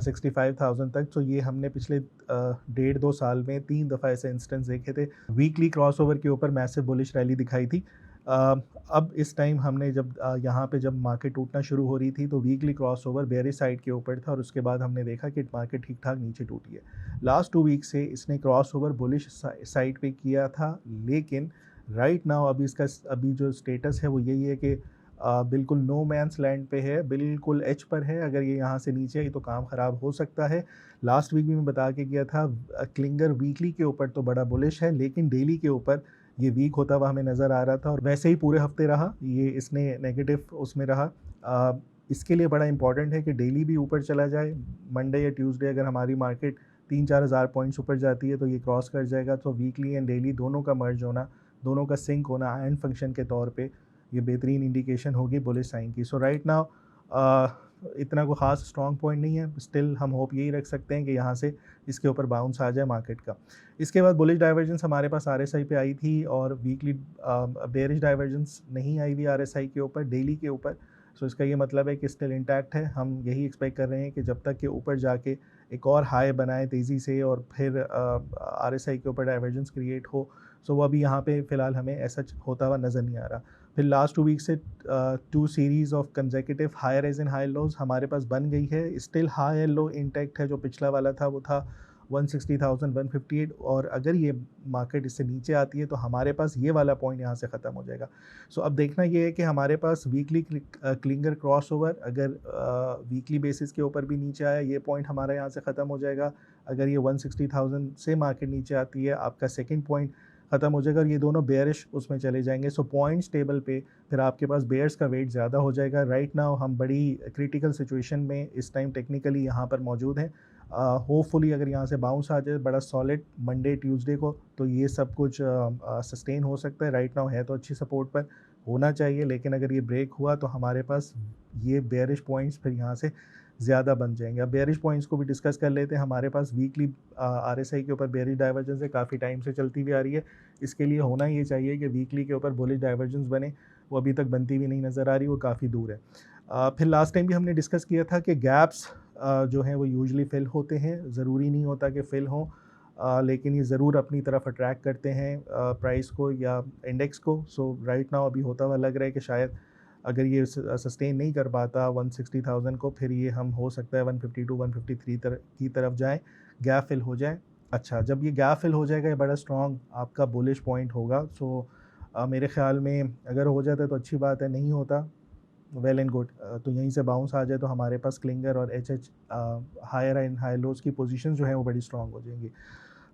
65,000 तक। तो ये हमने पिछले 1.5-2 साल में 3 दफ़ा ऐसे इंस्टेंस देखे थे वीकली क्रॉसओवर के ऊपर मैसिव बुलिश रैली दिखाई थी। अब इस टाइम हमने जब यहाँ पे जब मार्केट टूटना शुरू हो रही थी तो वीकली क्रॉसओवर बेयरिश साइड के ऊपर था, और उसके बाद हमने देखा कि मार्केट ठीक ठाक नीचे टूटी है। लास्ट 2 वीक से इसने क्रॉसओवर बुलिश साइड पे किया था, लेकिन राइट नाउ अभी इसका अभी जो स्टेटस है वो यही है कि बिल्कुल नो मैन्स लैंड पे है, बिल्कुल एज पर है। अगर ये यहाँ से नीचे आई तो काम ख़राब हो सकता है। लास्ट वीक भी मैं बता के गया था, क्लिंगर वीकली के ऊपर तो बड़ा बुलिश है, लेकिन डेली के ऊपर ये वीक होता हुआ हमें नज़र आ रहा था और वैसे ही पूरे हफ्ते रहा, ये इसने नेगेटिव उसमें रहा। इसके लिए बड़ा इंपॉर्टेंट है कि डेली भी ऊपर चला जाए। मंडे या ट्यूसडे अगर हमारी मार्केट 3-4 हज़ार पॉइंट्स ऊपर जाती है तो ये क्रॉस कर जाएगा, तो वीकली एंड डेली दोनों का मर्ज होना, दोनों का सिंक होना एंड फंक्शन के तौर पे ये बेहतरीन इंडिकेशन होगी बुलिश साइन की। सो राइट नाउ इतना कोई ख़ास स्ट्रॉन्ग पॉइंट नहीं है, स्टिल हम होप यही रख सकते हैं कि यहाँ से इसके ऊपर बाउंस आ जाए मार्केट का। इसके बाद बुलिश डाइवर्जेंस हमारे पास RSI पे आई थी और वीकली बेरिश डाइवर्जेंस नहीं आई हुई RSI के ऊपर, डेली के ऊपर। सो इसका ये मतलब है कि स्टिल इंटैक्ट है। हम यही एक्सपेक्ट कर रहे हैं कि जब तक कि ऊपर जाके एक और हाई बनाए तेज़ी से और फिर RSI के ऊपर डाइवर्जेंस क्रिएट हो, सो वो अभी यहाँ पे फ़िलहाल हमें ऐसा होता हुआ नज़र नहीं आ रहा। फिर लास्ट 2 वीक से 2 series of consecutive high rise and high lows हमारे पास बन गई है। Still high and low intact है। जो पिछला वाला था वो था 160,158 और अगर ये मार्केट इससे नीचे आती है तो हमारे पास ये वाला पॉइंट यहाँ से ख़त्म हो जाएगा। सो अब देखना ये है कि हमारे पास वीकली क्लिंगर क्रॉस ओवर अगर वीकली बेसिस के ऊपर भी नीचे आया, ये पॉइंट हमारा यहाँ से ख़त्म हो जाएगा। अगर ये 160,000 से मार्केट नीचे आती है, आपका सेकेंड पॉइंट ख़त्म हो जाएगा और ये दोनों बेयरिश उसमें चले जाएंगे। सो पॉइंट्स टेबल पे फिर आपके पास बेयर्स का वेट ज़्यादा हो जाएगा। राइट नाउ हम बड़ी क्रिटिकल सिचुएशन में इस टाइम टेक्निकली यहाँ पर मौजूद हैं। होपफुली अगर यहाँ से बाउंस आ जाए बड़ा सॉलिड मंडे ट्यूसडे को, तो ये सब कुछ सस्टेन हो सकता है। राइट नाउ है तो अच्छी सपोर्ट पर होना चाहिए, लेकिन अगर ये ब्रेक हुआ तो हमारे पास ये बेयरिश पॉइंट्स फिर यहाँ से ज़्यादा बन जाएंगे। अब बेयरिश पॉइंट्स को भी डिस्कस कर लेते हैं। हमारे पास वीकली RSI के ऊपर बेयरिश डाइवर्जेंस है, काफ़ी टाइम से चलती हुई आ रही है। इसके लिए होना ये चाहिए कि वीकली के ऊपर बुलिश डाइवर्जेंस बने, वो अभी तक बनती हुई नहीं नज़र आ रही, वो काफ़ी दूर है। फिर लास्ट टाइम भी हमने डिस्कस किया था कि गैप्स जो हैं वो यूजुअली फिल होते हैं, ज़रूरी नहीं होता कि फिल हों, लेकिन ये ज़रूर अपनी तरफ अट्रैक्ट करते हैं प्राइस को या इंडेक्स को। सो राइट नाउ अभी होता हुआ लग रहा है कि शायद अगर ये सस्टेन नहीं कर पाता 160,000 को, फिर ये हम हो सकता है 152-153 की तरफ जाएं, गैप फिल हो जाए। अच्छा, जब ये गैप फिल हो जाएगा, ये बड़ा स्ट्रॉन्ग आपका बुलिश पॉइंट होगा। सो मेरे ख़्याल में अगर हो जाता है तो अच्छी बात है, नहीं होता वेल एंड गुड। तो यहीं से बाउंस आ जाए तो हमारे पास क्लिंगर और HH हायर एंड हाई लोज की पोजीशन जो है वो बड़ी स्ट्रॉन्ग हो जाएंगी।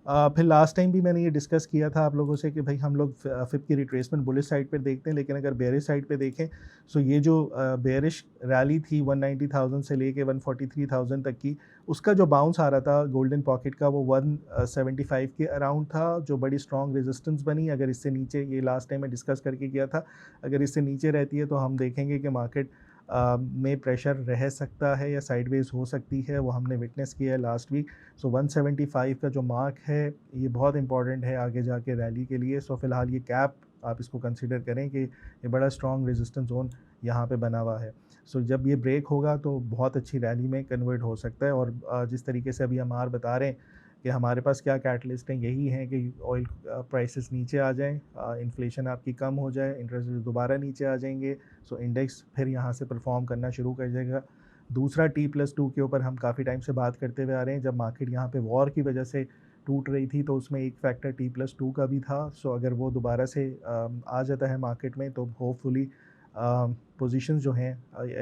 फिर लास्ट टाइम भी मैंने ये डिस्कस किया था आप लोगों से कि भाई हम लोग फिप की रिट्रेसमेंट बुलिश साइड पर देखते हैं, लेकिन अगर बेयरिश साइड पे देखें, सो ये जो बेयरिश रैली थी 190,000 से लेके 143,000 तक की, उसका जो बाउंस आ रहा था गोल्डन पॉकेट का वो 175 के अराउंड था, जो बड़ी स्ट्रॉन्ग रेजिस्टेंस बनी। अगर इससे नीचे, ये लास्ट टाइम मैं डिस्कस करके किया था, अगर इससे नीचे रहती है तो हम देखेंगे कि मार्केट में प्रेशर रह सकता है या साइडवेज हो सकती है, वो हमने विटनेस किया है लास्ट वीक। सो 175 का जो मार्क है ये बहुत इंपॉर्टेंट है आगे जाके रैली के लिए। सो फिलहाल ये कैप आप इसको कंसीडर करें कि ये बड़ा स्ट्रॉन्ग रेजिस्टेंस जोन यहाँ पे बना हुआ है। सो जब ये ब्रेक होगा तो बहुत अच्छी रैली में कन्वर्ट हो सकता है। और जिस तरीके से अभी हमार बता रहे हैं कि हमारे पास क्या कैटलिस्ट हैं, यही हैं कि ऑयल प्राइसेस नीचे आ जाएं, इन्फ्लेशन आपकी कम हो जाए, इंटरेस्ट रेट दोबारा नीचे आ जाएंगे, सो इंडेक्स फिर यहाँ से परफॉर्म करना शुरू कर जाएगा। दूसरा T+2 के ऊपर हम काफ़ी टाइम से बात करते हुए आ रहे हैं। जब मार्केट यहाँ पे वॉर की वजह से टूट रही थी तो उसमें एक फैक्टर T+2 का भी था। सो अगर वो दोबारा से आ जाता है मार्केट में तो होपफुली पोजीशंस जो हैं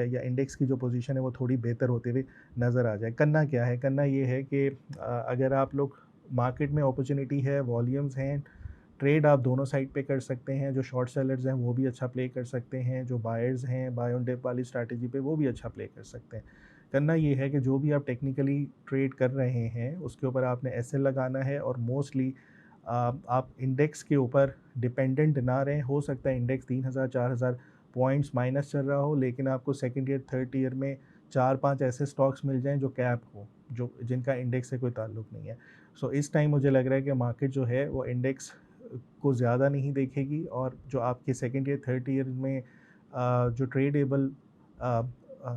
या इंडेक्स की जो पोजीशन है वो थोड़ी बेहतर होते हुए नज़र आ जाए। करना क्या है? करना ये है कि अगर आप लोग मार्केट में अपॉर्चुनिटी है, वॉल्यूम्स हैं, ट्रेड आप दोनों साइड पे कर सकते हैं। जो शॉर्ट सेलर्स हैं वो भी अच्छा प्ले कर सकते हैं, जो बायर्स हैं बाय ऑन डिप वाली स्ट्रैटेजी पे वो भी अच्छा प्ले कर सकते हैं। करना ये है कि जो भी आप टेक्निकली ट्रेड कर रहे हैं उसके ऊपर आपने एसएल लगाना है और मोस्टली आप इंडेक्स के ऊपर डिपेंडेंट ना रहें। हो सकता है इंडेक्स 3,000-4,000 पॉइंट्स माइनस चल रहा हो, लेकिन आपको सेकंड ईयर थर्ड ईयर में 4-5 ऐसे स्टॉक्स मिल जाएं जो कैप हो, जो जिनका इंडेक्स से कोई ताल्लुक नहीं है। सो इस टाइम मुझे लग रहा है कि मार्केट जो है वो इंडेक्स को ज़्यादा नहीं देखेगी और जो आपके सेकंड ईयर थर्ड ईयर में जो ट्रेडेबल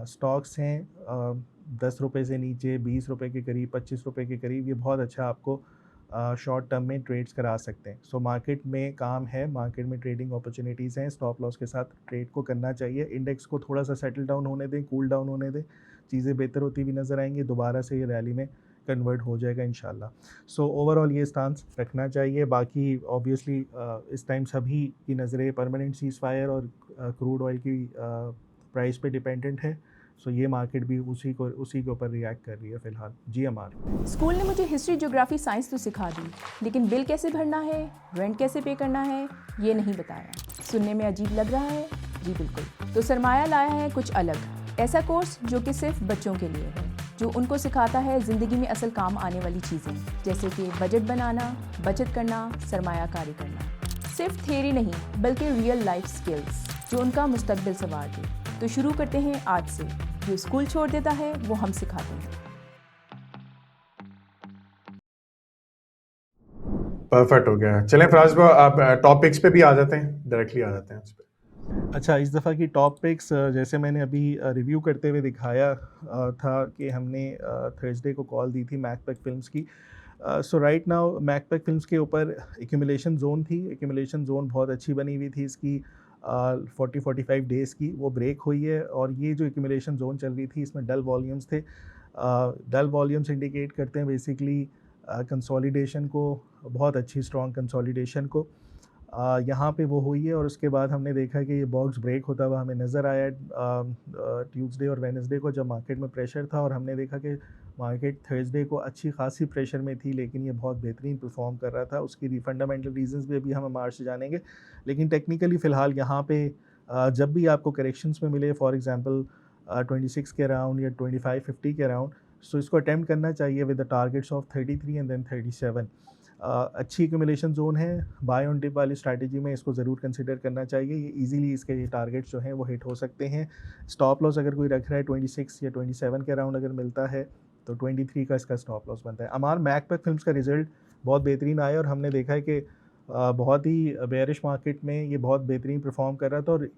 स्टॉक्स हैं 10 रुपये से नीचे 20 रुपये के करीब, 25 रुपये के करीब, ये बहुत अच्छा आपको शॉर्ट टर्म में ट्रेड्स करा सकते हैं। सो मार्केट में काम है, मार्केट में ट्रेडिंग अपॉर्चुनिटीज़ हैं, स्टॉप लॉस के साथ ट्रेड को करना चाहिए। इंडेक्स को थोड़ा सा सेटल डाउन होने दें, कूल डाउन होने दें, चीज़ें बेहतर होती हुई नज़र आएंगी, दोबारा से ये रैली में कन्वर्ट हो जाएगा इंशाल्लाह। सो ओवरऑल ये स्टांस रखना चाहिए। बाकी ऑब्वियसली इस टाइम सभी की नज़रें परमानेंट सीज़ फायर और क्रूड ऑयल की प्राइस पे डिपेंडेंट है। सो ये मार्केट भी उसी के ऊपर रिएक्ट कर रही है फ़िलहाल। जी अमार। स्कूल ने मुझे हिस्ट्री, ज्योग्राफी, साइंस तो सिखा दी, लेकिन बिल कैसे भरना है, रेंट कैसे पे करना है, ये नहीं बताया। सुनने में अजीब लग रहा है? जी बिल्कुल। तो सरमाया लाया है कुछ अलग, ऐसा कोर्स जो कि सिर्फ बच्चों के लिए है, जो उनको सिखाता है ज़िंदगी में असल काम आने वाली चीज़ें, जैसे कि बजट बनाना, बचत करना, सरमायाकारी करना। सिर्फ थ्योरी नहीं, बल्कि रियल लाइफ स्किल्स जो उनका मुस्तकबिल संवार दे। तो शुरू करते हैं आज से। जो स्कूल छोड़ देता है वो हम सिखाते हैं। परफेक्ट हो गया। चलें फराज भाई, आप टॉपिक्स पे भी आ जाते हैं, डायरेक्टली आ जाते हैं उस पे। अच्छा, इस दफ़ा की टॉप पिक्स जैसे मैंने अभी रिव्यू करते हुए दिखाया था कि हमने थर्सडे को कॉल दी थी मैकपेक फिल्म्स की। सो राइट नाउ मैकपेक फिल्म्स के ऊपर एक्यूमुलेशन जोन थी। एक्यूमुलेशन जोन बहुत अच्छी बनी हुई थी इसकी 40-45 डेज़ की, वो ब्रेक हुई है। और ये जो एक्यूमुलेशन जोन चल रही थी इसमें डल वॉल्यूम्स थे। डल वॉल्यूम्स इंडिकेट करते हैं बेसिकली कंसोलिडेशन को, बहुत अच्छी स्ट्रॉन्ग कंसोलिडेशन को। यहाँ पे वो हुई है और उसके बाद हमने देखा कि ये बॉक्स ब्रेक होता हुआ हमें नज़र आया ट्यूसडे और वेडनेसडे को, जब मार्केट में प्रेशर था। और हमने देखा कि मार्केट थर्सडे को अच्छी खासी प्रेशर में थी, लेकिन ये बहुत बेहतरीन परफॉर्म कर रहा था। उसकी फंडामेंटल रीजंस भी अभी हम मार्च से जानेंगे, लेकिन टेक्निकली फ़िलहाल यहाँ पे जब भी आपको करेक्शंस में मिले, फॉर एग्जांपल 26 के अराउंड या 25-50 के अराउंड, सो इसको अटेम्प्ट करना चाहिए with the targets of 33 and then 37। अच्छी एक्यूमुलेशन जोन है। बाय ऑन डिप वाली स्ट्रैटेजी में इसको ज़रूर कंसिडर करना चाहिए। ये इजीली इसके टारगेट्स जो हैं वो हिट हो सकते हैं। स्टॉप लॉस अगर कोई रख रहा है 26 या 27 के अराउंड अगर मिलता है तो 23 का इसका स्टॉप लॉस बनता है। अमार, मैकपेक फिल्म्स का रिज़ल्ट बहुत बेहतरीन आया और हमने देखा है कि बहुत ही बेयरिश मार्केट में ये बहुत बेहतरीन परफॉर्म कर रहा था। और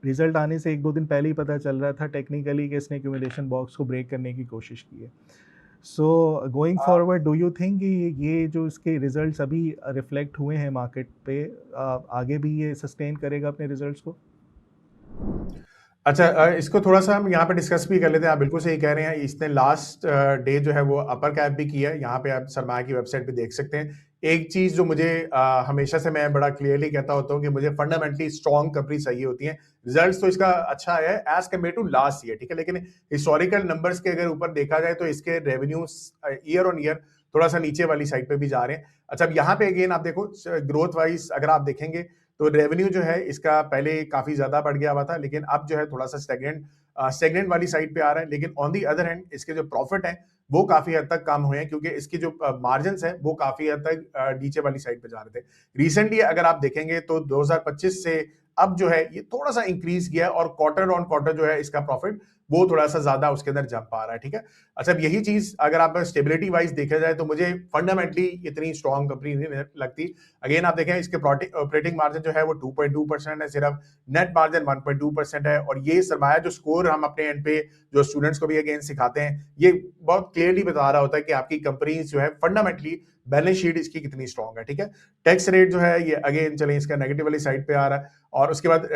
रिज़ल्ट आने से 1-2 दिन पहले ही पता चल रहा था टेक्निकली कि इसने एक्यूमुलेशन बॉक्स को ब्रेक करने की कोशिश की है। So going forward, do you think कि ये जो इसके रिजल्ट्स अभी रिफ्लेक्ट हुए हैं मार्केट पे, आगे भी ये सस्टेन करेगा अपने रिजल्ट्स को? अच्छा, इसको थोड़ा सा हम यहाँ पे डिस्कस भी कर लेते हैं। आप बिल्कुल सही कह रहे हैं। इसने लास्ट डे जो है वो अपर कैप भी किया है। यहाँ पे आप सरमाया की वेबसाइट पे देख सकते हैं। एक चीज जो मुझे हमेशा से मैं बड़ा क्लियरली कहता होता हूँ कि मुझे फंडामेंटली स्ट्रॉन्ग कंपनी चाहिए होती है। रिजल्ट्स तो इसका अच्छा है as compare to last year, ठीक है, लेकिन हिस्टोरिकल नंबर्स के अगर ऊपर देखा जाए तो इसके रेवेन्यूज ईयर ऑन ईयर थोड़ा सा नीचे वाली साइड पे भी जा रहे हैं। अच्छा, अब यहाँ पे अगेन आप देखो ग्रोथ वाइज अगर आप देखेंगे तो रेवेन्यू जो है इसका पहले काफी ज्यादा बढ़ गया हुआ था, लेकिन अब जो है थोड़ा सा स्टेगनेंट वाली साइड पे आ रहा है। लेकिन ऑन दी अदर हैंड इसके जो प्रॉफिट है वो काफी हद तक कम हुए हैं, क्योंकि इसकी जो मार्जिन्स है वो काफी हद तक नीचे वाली साइड पे जा रहे थे। रिसेंटली अगर आप देखेंगे तो 2025 से अब जो है ये थोड़ा सा इंक्रीज किया और क्वार्टर ऑन क्वार्टर जो है इसका प्रॉफिट वो थोड़ा सा ज्यादा उसके अंदर जंप आ रहा है, ठीक है। अच्छा, अब यही चीज अगर आप स्टेबिलिटी वाइज देखा जाए तो मुझे फंडामेंटली इतनी स्ट्रॉन्ग कंपनी नहीं लगती। अगेन आप देखें इसके ऑपरेटिंग मार्जिन जो है वो 2.2% है, सिर्फ नेट मार्जिन 1.2% है। और ये सरमाया जो स्कोर हम अपने एंड पे जो स्टूडेंट्स को भी अगेन सिखाते हैं, ये बहुत क्लियरली बता रहा होता है कि आपकी कंपनी जो है फंडामेंटली बैलेंस शीट इसकी कितनी स्ट्रॉन्ग है, ठीक है। टैक्स रेट जो है ये अगेन चलें इसका नेगेटिव वाली साइड पे आ रहा है। और उसके बाद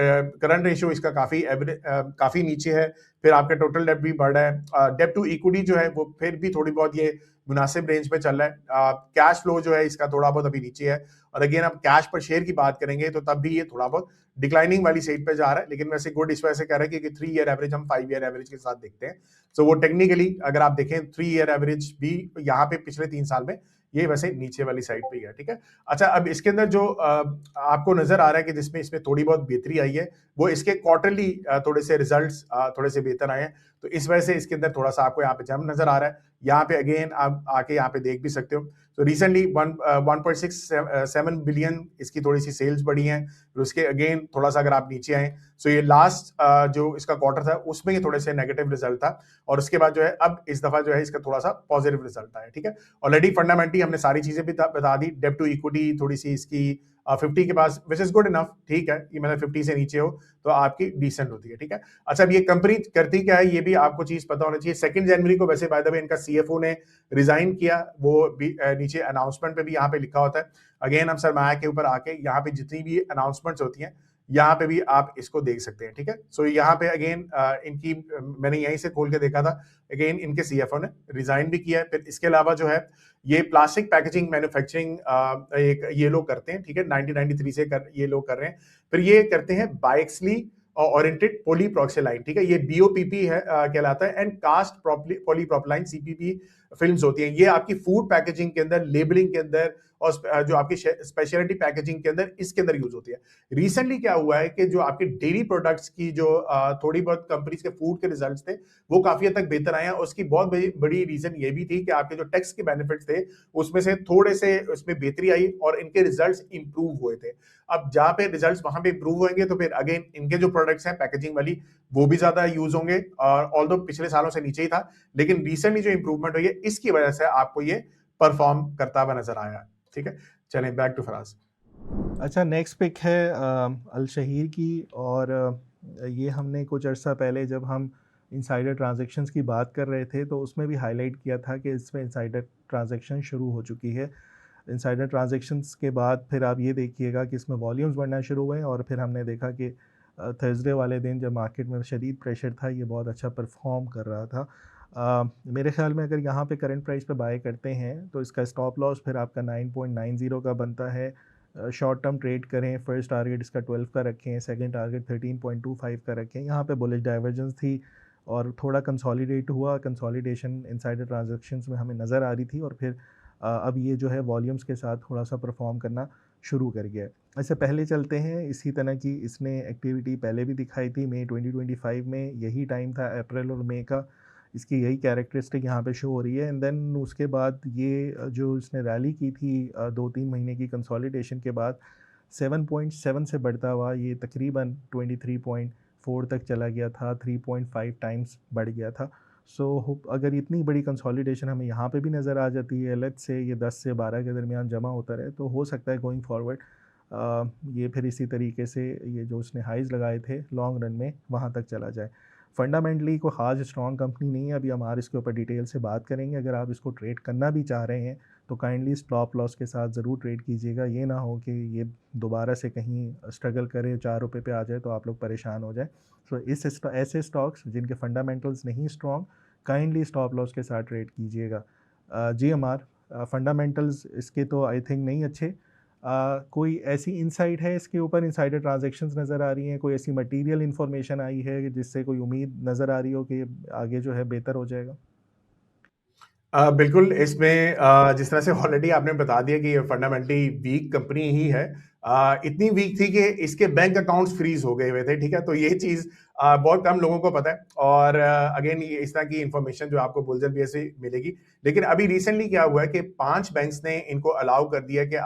करंट रेशियो इसका काफी नीचे है। फिर आपका टोटल डेट भी बढ़ रहा है। डेट टू इक्विटी जो है वो फिर भी थोड़ी बहुत ये मुनासिब रेंज पे चल रहा है। कैश फ्लो जो है इसका थोड़ा बहुत अभी नीचे है। और अगेन आप कैश पर शेयर की बात करेंगे तो तब भी ये थोड़ा बहुत डिक्लाइनिंग वाली साइड पे जा रहा है, लेकिन वैसे गुड इस वजह से कह रहा है कि 3 ईयर एवरेज हम 5 ईयर एवरेज के साथ देखते हैं। सो वो टेक्निकली अगर आप देखें 3 ईयर एवरेज भी यहाँ पे पिछले 3 साल में ये वैसे नीचे वाली साइड पे ही है, ठीक है। अच्छा, अब इसके अंदर जो आपको नजर आ रहा है कि जिसमें इसमें थोड़ी बहुत बेहतरी आई है वो इसके क्वार्टरली थोड़े से रिजल्ट्स थोड़े से बेहतर आए हैं, तो इस वजह से इसके अंदर थोड़ा सा आपको यहाँ पे जंप नजर आ रहा है। यहाँ पे अगेन आप आके यहाँ पे देख भी सकते हो। तो रिसेंटली 1.67 बिलियन इसकी थोड़ी सी सेल्स बढ़ी हैं। फिर उसके अगेन थोड़ा सा अगर आप नीचे आए, सो ये लास्ट जो इसका क्वार्टर था उसमें ये थोड़े से नेगेटिव रिजल्ट था। और उसके बाद जो है अब इस दफा जो है इसका थोड़ा सा पॉजिटिव रिजल्ट आया, ठीक है। ऑलरेडी फंडामेंटली हमने सारी चीजें भी बता दी। डेट टू इक्विटी थोड़ी सी इसकी 50 के पास, विच इज गुड इनफ, ठीक है। ये मतलब 50 से नीचे हो तो आपकी डिसेंट होती है, ठीक है। अच्छा, अब ये कंपनी करती क्या है ये भी आपको चीज पता होना चाहिए। 2 जनवरी को वैसे बाय द वे इनका CFO ने रिजाइन किया, वो भी नीचे अनाउंसमेंट पे भी यहाँ पे लिखा होता है। अगेन हम सरमाया के ऊपर आके यहाँ पे जितनी भी अनाउंसमेंट्स होती हैं यहाँ पे भी आप इसको देख सकते हैं, ठीक है। सो यहाँ पे अगेन इनकी मैंने यहीं से खोल के देखा था, अगेन इनके सीएफओ ने रिजाइन भी किया है। फिर इसके अलावा जो है ये प्लास्टिक पैकेजिंग मैन्युफैक्चरिंग एक ये लोग करते हैं, ठीक है, 1993 से ये लोग कर रहे हैं। फिर ये करते हैं बाइक्सली ओरिएंटेड पॉलीप्रोक्सिलाइन, ठीक है, ये बीओपीपी है कहलाता है, एंड कास्ट पॉलीप्रोपिलाइन सीपीपी फिल्म्स होती हैं। ये आपकी फूड पैकेजिंग के अंदर, लेबलिंग के अंदर और जो आपकी स्पेशलिटी पैकेजिंग के अंदर, इसके अंदर यूज होती है। रिसेंटली क्या हुआ है कि जो आपके डेयरी प्रोडक्ट्स की जो थोड़ी बहुत कंपनीज के फूड के रिजल्ट्स थे वो काफी हद तक बेहतर आए हैं। उसकी बहुत बड़ी रीजन ये भी थी कि आपके जो टैक्स के बेनिफिट्स थे उसमें से थोड़े से उसमें बेहतरी आई और इनके रिजल्ट्स इंप्रूव हुए थे। अब जहां पे रिजल्ट्स वहां पे इंप्रूव होंगे तो फिर अगेन इनके जो प्रोडक्ट्स हैं पैकेजिंग वाली वो भी ज्यादा यूज होंगे, और ऑल्दो पिछले सालों से नीचे ही था, लेकिन रिसेंटली जो इंप्रूवमेंट हुई है इसकी वजह से आपको ये परफॉर्म करता हुआ नजर आया, ठीक है। चलें बैक टू फराज। अच्छा, नेक्स्ट पिक है अल शहीर की, और ये हमने कुछ अर्सा पहले जब हम इनसाइडर ट्रांजैक्शंस की बात कर रहे थे तो उसमें भी हाईलाइट किया था कि इसमें इनसाइडर ट्रांजैक्शन शुरू हो चुकी है। इनसाइडर ट्रांजैक्शंस के बाद फिर आप ये देखिएगा कि इसमें वॉल्यूम्स बढ़ना शुरू हुए, और फिर हमने देखा कि थर्सडे वाले दिन जब मार्केट में शदीद प्रेशर था ये बहुत अच्छा परफॉर्म कर रहा था। मेरे ख्याल में अगर यहाँ पे करंट प्राइस पे बाय करते हैं तो इसका स्टॉप लॉस फिर आपका 9.90 का बनता है। शॉर्ट टर्म ट्रेड करें, फर्स्ट टारगेट इसका 12 का रखें, सेकंड टारगेट 13.25 का रखें। यहाँ पे बुलिश डाइवर्जेंस थी और थोड़ा कंसोलिडेट हुआ, कंसोलिडेशन इनसाइडर ट्रांजैक्शंस में हमें नज़र आ रही थी, और फिर अब ये जो है वॉल्यूम्स के साथ थोड़ा सा परफॉर्म करना शुरू कर गया है। इससे पहले चलते हैं, इसी तरह की इसने एक्टिविटी पहले भी दिखाई थी मई 2025 में, यही टाइम था अप्रैल और मई का, इसकी यही कैरेक्टरिस्टिक यहाँ पे शो हो रही है। एंड देन उसके बाद ये जो इसने रैली की थी 2-3 महीने की कंसोलिडेशन के बाद 7.7 से बढ़ता हुआ ये तकरीबन 23.4 तक चला गया था, 3.5 टाइम्स बढ़ गया था। सो अगर इतनी बड़ी कंसोलिडेशन हमें यहाँ पे भी नज़र आ जाती है, लेट्स से ये 10 से 12 के दरमियान जमा होता रहे, तो हो सकता है गोइंग फॉरवर्ड ये फिर इसी तरीके से ये जो उसने हाइज़ लगाए थे लॉन्ग रन में वहाँ तक चला जाए। फंडामेंटली कोई ख़ास स्ट्रॉन्ग कंपनी नहीं है, अभी हमारे इसके ऊपर डिटेल से बात करेंगे। अगर आप इसको ट्रेड करना भी चाह रहे हैं तो काइंडली स्टॉप लॉस के साथ ज़रूर ट्रेड कीजिएगा। ये ना हो कि ये दोबारा से कहीं स्ट्रगल करे, 4 रुपये पे आ जाए तो आप लोग परेशान हो जाए। सो ऐसे स्टॉक्स जिनके फंडामेंटल्स नहीं स्ट्रॉन्ग, काइंडली स्टॉप लॉस के साथ ट्रेड कीजिएगा। GMR फंडामेंटल्स इसके तो आई थिंक नहीं अच्छे। कोई ऐसी इनसाइट है इसके ऊपर, इनसाइडर ट्रांजैक्शंस नज़र आ रही हैं, कोई ऐसी मटेरियल इन्फॉर्मेशन आई है जिससे कोई उम्मीद नज़र आ रही हो कि आगे जो है बेहतर हो जाएगा? बिल्कुल, इसमें जिस तरह से ऑलरेडी आपने बता दिया कि ये फंडामेंटली वीक कंपनी ही है। इतनी वीक थी कि इसके बैंक अकाउंट्स फ्रीज हो गए हुए थे, ठीक है, तो ये चीज बहुत कम लोगों को पता है। और अगेन ये इस तरह की इंफॉर्मेशन जो आपको बुल्जन बी से मिलेगी। लेकिन अभी रिसेंटली क्या हुआ है कि 5 बैंक्स ने इनको अलाउ कर दिया कि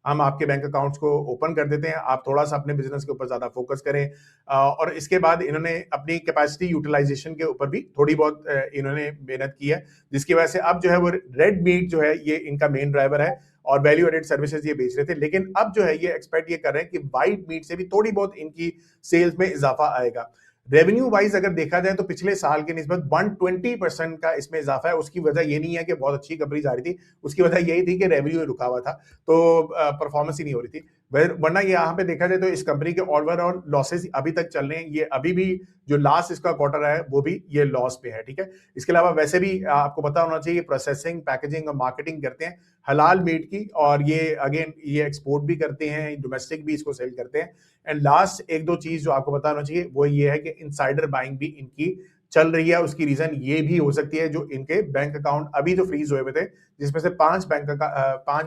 हम आपके बैंक अकाउंट्स को ओपन कर देते हैं, आप थोड़ा सा अपने बिजनेस के ऊपर ज्यादा फोकस करें। और इसके बाद इन्होंने अपनी कैपेसिटी यूटिलाइजेशन के ऊपर भी थोड़ी बहुत इन्होंने मेहनत की है, जिसकी वजह से अब जो है वो रेड मीट जो है ये इनका मेन ड्राइवर है और वैल्यू एडेड सर्विसेज ये बेच रहे थे। लेकिन अब जो है ये एक्सपेक्ट ये कर रहे हैं कि व्हाइट मीट से भी थोड़ी बहुत इनकी सेल्स में इजाफा आएगा। रेवेन्यू वाइज अगर देखा जाए तो पिछले साल के निस्बत 120% का इसमें इजाफा है। उसकी वजह ये नहीं है कि बहुत अच्छी कंपनी जा रही थी, उसकी वजह यही थी कि रेवेन्यू रुका हुआ था, तो परफॉर्मेंस ही नहीं हो रही थी। वरना ये यहाँ पे देखा जाए तो इस कंपनी के ओवरऑल लॉसेस अभी तक चल रहे हैं। ये अभी भी जो लास्ट इसका क्वार्टर है वो भी ये लॉस पे है, ठीक है। इसके अलावा वैसे भी आपको पता होना चाहिए प्रोसेसिंग, पैकेजिंग और मार्केटिंग करते हैं हलाल मीट की, और ये अगेन ये एक्सपोर्ट भी करते हैं, डोमेस्टिक भी इसको सेल करते हैं। एंड लास्ट एक दो चीज जो आपको पता होना चाहिए वो ये है कि इनसाइडर बाइंग भी इनकी चल रही है। उसकी रीजन ये भी हो सकती है जो इनके बैंक अकाउंट अभी जो फ्रीज हुए थे, जिसमें से 5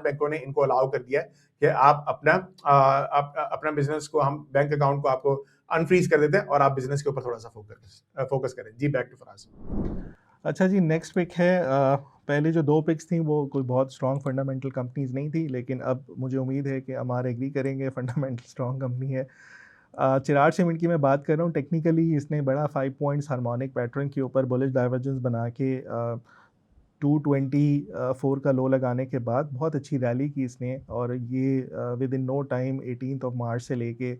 बैंकों ने इनको अलाउ कर दिया है कि आप अपना बिजनेस को, हम बैंक अकाउंट को आपको अनफ्रीज कर देते हैं और आप बिजनेस के ऊपर थोड़ा सा फोकस करें। जी बैक टू फराज। अच्छा जी, नेक्स्ट पिक है, पहले जो 2 पिक्स थी वो कोई बहुत स्ट्रॉन्ग फंडामेंटल कंपनीज नहीं थी, लेकिन अब मुझे उम्मीद है कि हमारे एग्री करेंगे फंडामेंटल स्ट्रॉन्ग कंपनी है। चिराग सीमेंट की मैं बात कर रहा हूँ। टेक्निकली इसने बड़ा 5 पॉइंट्स हार्मोनिक पैटर्न के ऊपर बुलिश डाइवर्जेंस बना के 224 का लो लगाने के बाद बहुत अच्छी रैली की इसने, और ये विद इन नो टाइम 18 मार्च से लेके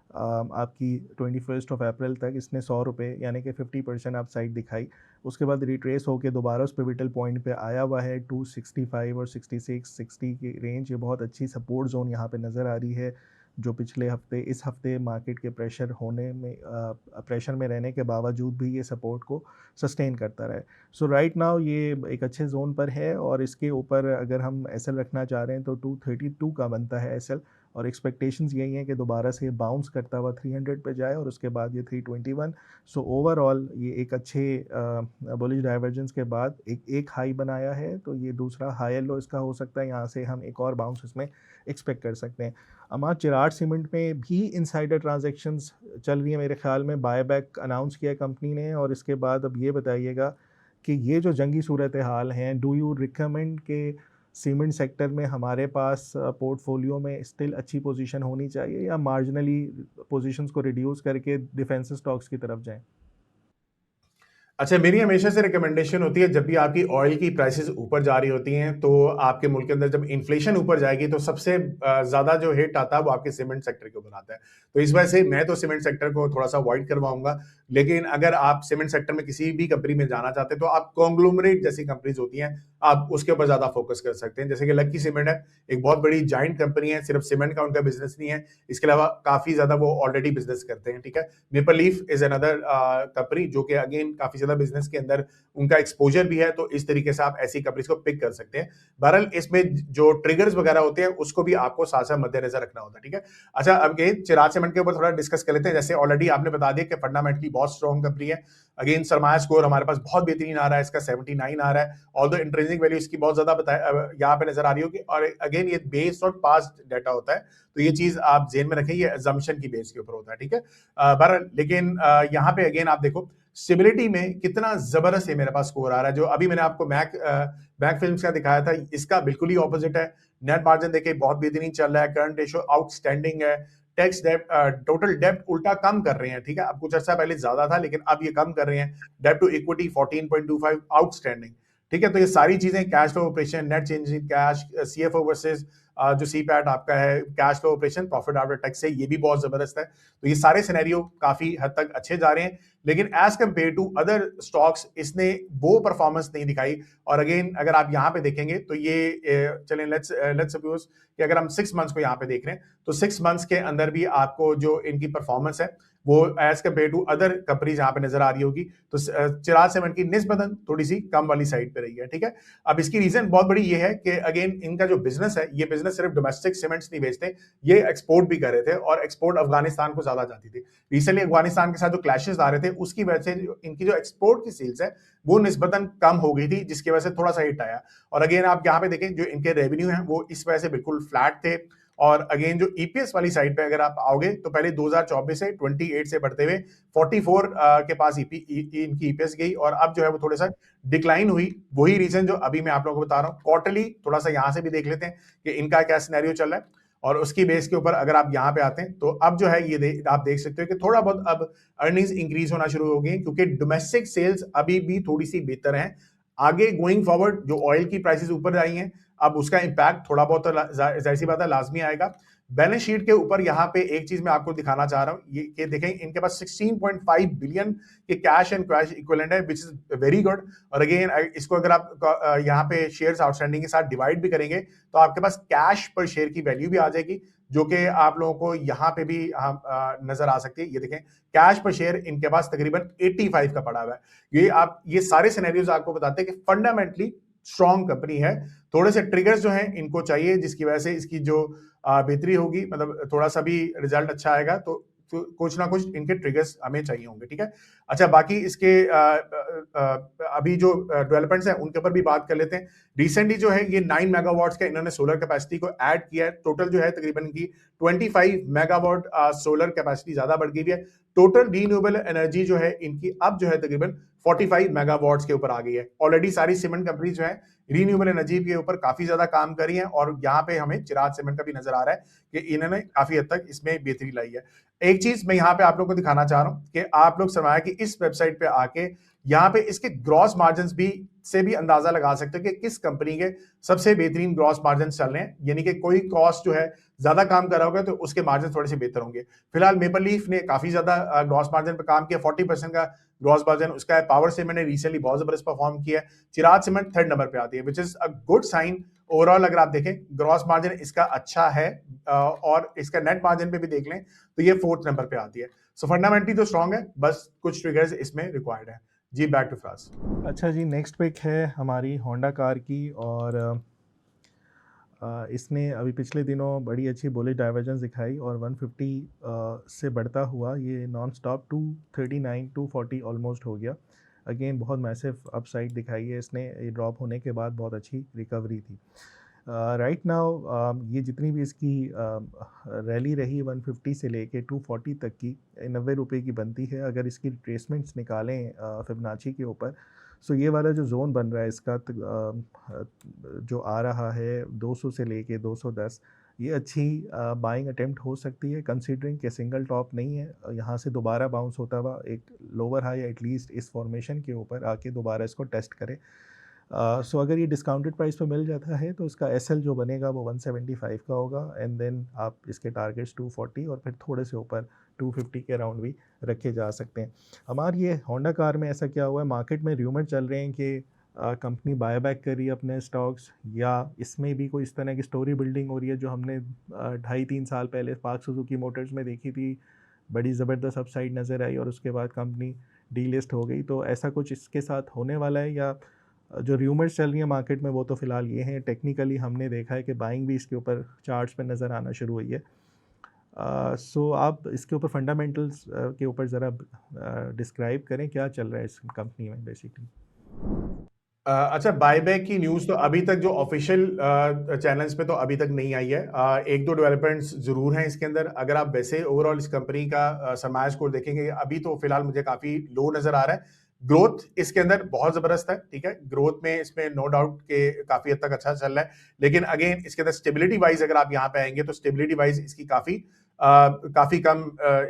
आपकी 21 अप्रैल तक इसने 100 रुपये यानी कि 50% अपसाइड दिखाई। उसके बाद रिट्रेस होकर दोबारा उस पिवटल पॉइंट पे आया हुआ है 265 और 66 60 की रेंज। ये बहुत अच्छी सपोर्ट जोन यहाँ पे नज़र आ रही है। जो पिछले हफ्ते इस हफ्ते मार्केट के प्रेशर में रहने के बावजूद भी ये सपोर्ट को सस्टेन करता रहे। सो राइट नाउ ये एक अच्छे जोन पर है और इसके ऊपर अगर हम एसएल रखना चाह रहे हैं तो 232 का बनता है एसएल, और एक्सपेक्टेशंस यही हैं कि दोबारा से बाउंस करता हुआ 300 पे जाए और उसके बाद ये 321। सो ओवरऑल ये एक अच्छे बुलिश डाइवर्जेंस के बाद एक हाई बनाया है, तो ये दूसरा हायर लो इसका हो सकता है, यहाँ से हम एक और बाउंस इसमें एक्सपेक्ट कर सकते हैं। अमार चिराग सीमेंट में भी इनसाइडर ट्रांजैक्शंस चल रही है मेरे ख्याल में, बायबैक अनाउंस किया कंपनी ने, और इसके बाद अब ये बताइएगा कि ये जो जंगी सूरत हाल हैं, डू यू रिकमेंड के सीमेंट सेक्टर में हमारे पास पोर्टफोलियो में स्टिल अच्छी पोजीशन होनी चाहिए या मार्जिनली पोजीशंस को रिड्यूस करके डिफेंसिव स्टॉक्स की तरफ जाएं? अच्छा, मेरी हमेशा से रिकमेंडेशन होती है, जब भी आपकी ऑयल की प्राइसेस ऊपर जा रही होती हैं तो आपके मुल्क के अंदर जब इन्फ्लेशन ऊपर जाएगी तो सबसे ज़्यादा जो हिट आता है वो आपके सीमेंट सेक्टर के ऊपर आता है। तो इस वजह से मैं तो सीमेंट सेक्टर को थोड़ा सा अवॉइड करवाऊंगा। लेकिन अगर आप सीमेंट सेक्टर में किसी भी कंपनी में जाना चाहते हैं तो आप कॉन्ग्लोमरेट जैसी कंपनीज होती हैं, आप उसके ऊपर ज़्यादा फोकस कर सकते हैं। जैसे कि लक्की सीमेंट है, एक बहुत बड़ी जाइंट कंपनी है, सिर्फ सीमेंट का उनका बिजनेस नहीं है, इसके अलावा काफ़ी ज़्यादा वो ऑलरेडी बिजनेस करते हैं। ठीक है, maple leaf is another company जो कि अगेन काफ़ी ज़्यादा बिजनेस के अंदर उनका एक्सपोजर भी है, तो इस तरीके से आप ऐसी कंपनीज को पिक कर सकते हैं। बहरहाल इसमें जो ट्रिगर्स वगैरह होते हैं उसको भी आपको साथ साथ मद्देनजर रखना होता है। ठीक है, अच्छा अब चिराग सीमेंट के ऊपर थोड़ा डिस्कस कर लेते हैं। जैसे ऑलरेडी आपने बता दिया कि फंडामेंटली बहुत स्ट्रॉन्ग कंपनी है। अगेन सरमाया स्कोर हमारे पास बहुत बेहतरीन आ रहा है, इसका 79 आ रहा है, ऑल्दो इंट्रिंसिक वैल्यू इसकी बहुत ज्यादा यहाँ पे नजर आ रही होगी, और अगेन ये बेस्ड ऑन पास्ट डाटा होता है, तो ये चीज आप जेन में रखें, ये अजम्पशन की बेस के ऊपर होता है। ठीक है, बहरहाल लेकिन यहाँ पे अगेन आप देखो स्टेबिलिटी में कितना जबरदस्त है मेरे पास स्कोर आ रहा है। जो अभी मैंने आपको मैक फिल्म्स का दिखाया था, इसका बिल्कुल ही ऑपोजिट है। नेट मार्जिन देखिए बहुत बेहतरीन चल रहा है, करंट रेशियो आउटस्टैंडिंग है, टैक्स डेब्ट टोटल डेब्ट उल्टा कम कर रहे हैं। ठीक है, अब कुछ अर्सा पहले ज्यादा था लेकिन अब ये कम कर रहे हैं। डेब्ट टू इक्विटी 14.25 आउटस्टैंडिंग। ठीक है, तो ये सारी चीजें, cash flow operation, net change in cash, CFO versus जो सीपैट आपका है, cash flow operation, profit after tax है, ये भी बहुत जबरदस्त है। तो ये सारे सिनेरियो काफी हद तक अच्छे जा रहे हैं, लेकिन as compare to other stocks इसने वो परफॉर्मेंस नहीं दिखाई। और अगेन अगर आप यहाँ पे देखेंगे तो ये चलें, लेट्स सपोज कि अगर हम 6 मंथ्स को यहाँ पे देख रहे हैं तो 6 मंथ्स के अंदर भी आपको जो इनकी परफॉर्मेंस है वो as compare to other companies यहाँ पे नजर आ रही होगी। तो चिराग सीमेंट की निस्बतन थोड़ी सी कम वाली साइड पे रही है। ठीक है, अब इसकी रीजन बहुत बड़ी ये है कि अगेन इनका जो बिजनेस है, ये बिजनेस सिर्फ डोमेस्टिक सीमेंट्स नहीं बेचते, ये एक्सपोर्ट भी कर रहे थे, और एक्सपोर्ट अफगानिस्तान को ज्यादा जाती थी। रिसेंटली अफगानिस्तान के साथ जो क्लैशेस आ रहे थे उसकी वजह से इनकी जो एक्सपोर्ट की सेल्स है वो निस्बतन कम हो गई थी, जिसकी वजह से थोड़ा सा हिट आया। और अगेन आप यहाँ पे देखें जो इनके रेवेन्यू है वो इस वजह से बिल्कुल फ्लैट थे। और अगेन जो ईपीएस वाली साइड पे अगर आप आओगे तो पहले 2024 से 28 से बढ़ते हुए 44 के पास इनकी ईपीएस गई, और अब जो है वो थोड़ा सा डिक्लाइन हुई। वही रीजन जो अभी मैं आप लोगों को बता रहा हूँ। क्वार्टरली थोड़ा सा यहाँ से भी देख लेते हैं कि इनका क्या सिनेरियो चल रहा है, और उसकी बेस के ऊपर अगर आप यहाँ पे आते हैं तो अब जो है ये आप देख सकते हो कि थोड़ा बहुत अब अर्निंग्स इंक्रीज होना शुरू हो गई, क्योंकि डोमेस्टिक सेल्स अभी भी थोड़ी सी बेहतर है। आगे गोइंग फॉरवर्ड जो ऑयल की प्राइसेस ऊपर आई हैं, अब उसका इंपैक्ट थोड़ा बहुत जाहिर सी बात है लाजमी आएगा। बैलेंस शीट के ऊपर यहाँ पे एक चीज मैं आपको दिखाना चाह रहा हूँ, ये देखें, इनके पास 16.5 बिलियन के कैश एंड कैश इक्विवेलेंट है, विच इज वेरी गुड। और अगेन इसको अगर आप यहाँ पे शेयर्स आउटस्टैंडिंग के साथ डिवाइड भी करेंगे तो आपके पास कैश पर शेयर की वैल्यू भी आ जाएगी, जो कि आप लोगों को यहाँ पे भी नजर आ सकती है। ये देखें कैश पर शेयर इनके पास तकरीबन 85 का पड़ा हुआ है। ये सारे सिनेरियोज आपको बताते हैं कि फंडामेंटली स्ट्रॉन्ग कंपनी है। थोड़े से ट्रिगर्स जो हैं इनको चाहिए, जिसकी वजह से इसकी जो बेहतरी होगी, मतलब थोड़ा सा भी रिजल्ट अच्छा आएगा तो कुछ ना कुछ इनके ट्रिगर्स हमें चाहिए होंगे। ठीक है, अच्छा बाकी इसके अभी जो डेवलपमेंट्स हैं उनके ऊपर भी बात कर लेते हैं। रिसेंटली जो है ये 9 मेगावाट्स का इन्होंने सोलर कैपेसिटी को ऐड किया है। टोटल जो है तकरीबन इनकी 25 मेगावाट सोलर कैपेसिटी ज्यादा बढ़ गई है। टोटल रीन्यूएबल एनर्जी जो है इनकी अब जो है तकरीबन 45 मेगावाट्स के ऊपर आ गई है। ऑलरेडी सारी सीमेंट कंपनी जो है रीन्यूएबल एनर्जी के ऊपर काफी ज्यादा काम कर रही है, और यहाँ पे हमें चिराग सीमेंट का भी नजर आ रहा है कि इन्होंने काफी हद तक इसमें बेहतरी लाई है। एक चीज मैं यहाँ पे आप लोगों को दिखाना चाह रहा हूँ कि आप लोग सरमाया की इस वेबसाइट पे आके यहाँ पे इसके ग्रॉस मार्जिन से भी अंदाजा लगा सकते हो कि किस कंपनी के सबसे बेहतरीन ग्रॉस मार्जिन चल रहे हैं। यानी कि कोई कॉस्ट जो है ज्यादा काम कर रहा होगा तो उसके मार्जिन थोड़े से बेहतर होंगे। फिलहाल मेपल लीफ ने काफी ज्यादा ग्रॉस मार्जिन पर काम किया, 40% का ग्रॉस मार्जिन उसका है। पावर सीमेंट ने रिसेंटली बहुत जबरदस्त परफॉर्म किया है। चिराग सीमेंट 3rd नंबर पे आती है, which is a good sign overall अगर आप देखें ग्रॉस मार्जिन इसका अच्छा है और इसका नेट मार्जिन पे भी देख लें तो ये 4th नंबर पे आती है। सो फंडामेंटली तो स्ट्रांग है, बस कुछ ट्रिगर्स इसमें रिक्वायर्ड है। जी बैक टू फ्रांस। अच्छा जी, नेक्स्ट पिक है हमारी होंडा कार की और इसने अभी पिछले दिनों बड़ी अच्छी बुलिश डाइवर्जेंस दिखाई और 150 से बढ़ता हुआ ये नॉन स्टॉप 239 240 ऑलमोस्ट हो गया। अगेन बहुत मैसिव अपसाइड दिखाई है इसने, ये ड्रॉप होने के बाद बहुत अच्छी रिकवरी थी। राइट नाउ ये जितनी भी इसकी रैली रही 150 से लेके 240 तक की 90 रुपये की बनती है। अगर इसकी रिट्रेसमेंट्स निकालें फिबोनाची के ऊपर, सो ये वाला जो जोन बन रहा है इसका जो आ रहा है 200 से लेके 210, ये अच्छी बाइंग अटेम्प्ट हो सकती है कंसीडरिंग कि सिंगल टॉप नहीं है। यहाँ से दोबारा बाउंस होता हुआ एक लोअर हाई एटलीस्ट इस फॉर्मेशन के ऊपर आके दोबारा इसको टेस्ट करे। सो अगर ये डिस्काउंटेड प्राइस पे मिल जाता है तो इसका एसएल जो बनेगा वो 175 का होगा एंड देन आप इसके टारगेट्स 240 और फिर थोड़े से ऊपर 250 के अराउंड भी रखे जा सकते हैं। हमारी ये होंडा कार में ऐसा क्या हुआ है, मार्केट में र्यूमर चल रहे हैं कि कंपनी बायबैक कर रही है अपने स्टॉक्स, या इसमें भी कोई इस तरह की स्टोरी बिल्डिंग हो रही है जो हमने 2.5-3 साल पहले पार्क सुजुकी मोटर्स में देखी थी। बड़ी ज़बरदस्त अपसाइड नज़र आई और उसके बाद कंपनी डीलिस्ट हो गई। तो ऐसा कुछ इसके साथ होने वाला है, या जो र्यूमर्स चल रही है मार्केट में वो तो फ़िलहाल ये हैं। टेक्निकली हमने देखा है कि बाइंग भी इसके ऊपर चार्ट्स पे नज़र आना शुरू हुई है। सो आप इसके ऊपर फंडामेंटल्स के ऊपर ज़रा डिस्क्राइब करें क्या चल रहा है इस कंपनी में बेसिकली। अच्छा, बायबैक की न्यूज़ तो अभी तक जो ऑफिशियल चैनल्स पे तो अभी तक नहीं आई है। एक दो डेवलपमेंट्स ज़रूर हैं इसके अंदर। अगर आप वैसे ओवरऑल इस कंपनी का सरमाया स्कोर देखेंगे अभी तो फिलहाल मुझे काफ़ी लो नज़र आ रहा है। ग्रोथ इसके अंदर बहुत ज़बरदस्त है, ठीक है, ग्रोथ में इसमें नो डाउट के काफ़ी हद तक अच्छा चल रहा है। लेकिन अगेन इसके अंदर स्टेबिलिटी वाइज अगर आप यहाँ पे आएंगे तो स्टेबिलिटी वाइज इसकी काफ़ी कम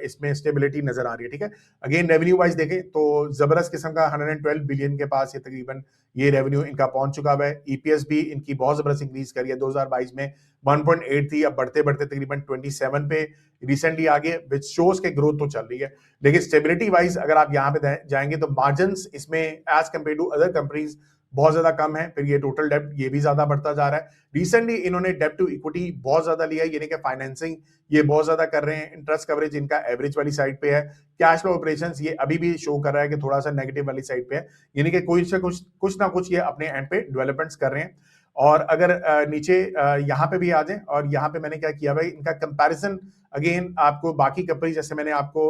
इसमें स्टेबिलिटी नज़र आ रही है, ठीक है। अगेन रेवेन्यू वाइज देखें तो ज़बरदस्त किस्म का 112 बिलियन के पास ये तकरीबन ये रेवेन्यू इनका पहुंच चुका है। ईपीएस भी इनकी बहुत जबरदस्त इंक्रीज करी है। 2022 में 1.8 थी, अब बढ़ते बढ़ते तकरीबन 27 पे रिसेंटली आ गए, विच शोज के ग्रोथ तो चल रही है। लेकिन स्टेबिलिटी वाइज अगर आप यहाँ पे जाएंगे तो मार्जिन इसमें as compare to other companies बहुत ज्यादा कम है। फिर ये टोटल डेप्ट ये भी ज्यादा बढ़ता जा रहा है। रिसेंटली इन्होंने डेप्ट टू इक्विटी बहुत ज्यादा लिया है, यानी कि फाइनेंसिंग ये बहुत ज्यादा कर रहे हैं। इंटरेस्ट कवरेज इनका एवरेज वाली साइड पे है। कैश फ्लो ऑपरेशंस ये अभी भी शो कर रहा है कि थोड़ा सा नेगेटिव वाली साइड पे है, यानी कि कुछ ना कुछ ये अपने एंड पे डेवलपमेंट्स कर रहे हैं। और अगर नीचे यहाँ पे भी आ जाए, और यहाँ पे मैंने क्या किया भाई, इनका कंपैरिजन अगेन आपको बाकी कंपनी, जैसे मैंने आपको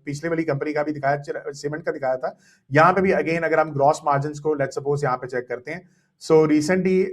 पिछले वाली कंपनी का भी दिखाया, सीमेंट का दिखाया था, यहाँ पे भी अगेन अगर हम ग्रॉस मार्जिन को लेट्स सपोज यहाँ पे चेक करते हैं, सो रिसेंटली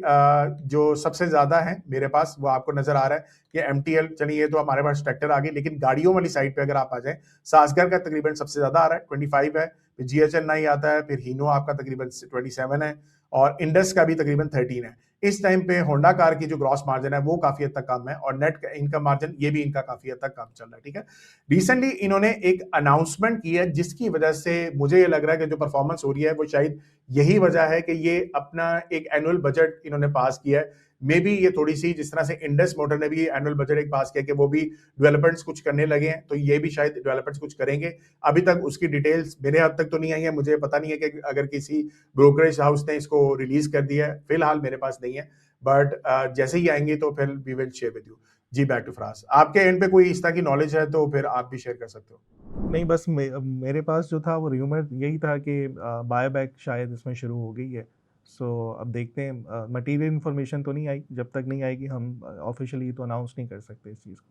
जो सबसे ज्यादा है मेरे पास वो आपको नजर आ रहा है कि एमटीएल, चलिए ये तो हमारे पास ट्रैक्टर आ गई, लेकिन गाड़ियों वाली साइड पे अगर आप आ जाए, सासगर का तकरीबन सबसे ज्यादा आ रहा है 25 है, फिर जीएचएल नहीं आता है, फिर हीनो आपका तकरीबन 27 है, और इंडस का भी तकरीबन 13 है। इस टाइम पे होंडा कार की जो ग्रॉस मार्जिन है वो काफी हद तक कम है, और नेट इनकम मार्जिन ये भी इनका काफी हद तक कम चल रहा है, ठीक है। रिसेंटली इन्होंने एक अनाउंसमेंट की है जिसकी वजह से मुझे ये लग रहा है कि जो परफॉर्मेंस हो रही है वो शायद यही वजह है कि ये अपना एक एनुअल बजट इन्होंने पास किया है। मे बी ये थोड़ी सी जिस तरह से इंडस मोटर ने भी एनुअल बजट एक पास किया कि वो भी डेवलपमेंट्स कुछ करने लगे हैं, तो ये भी शायद डेवलपमेंट्स कुछ करेंगे। अभी तक उसकी डिटेल्स मेरे हाथ तक तो नहीं आई है, मुझे पता नहीं है कि अगर किसी ब्रोकरेज हाउस ने इसको रिलीज कर दिया है, फिलहाल मेरे पास नहीं है, बट जैसे ही आएंगे तो फिर we will share with you. जी बैक टू फ्रांस, आपके एंड पे कोई इस तरह की नॉलेज है तो फिर आप भी शेयर कर सकते हो। नहीं, बस मेरे पास जो था वो र्यूमर यही था कि बायबैक शायद इसमें शुरू हो गई है। सो अब देखते हैं, मटेरियल इन्फॉर्मेशन तो नहीं आई, जब तक नहीं आएगी हम ऑफिशियली तो अनाउंस नहीं कर सकते इस चीज़ को।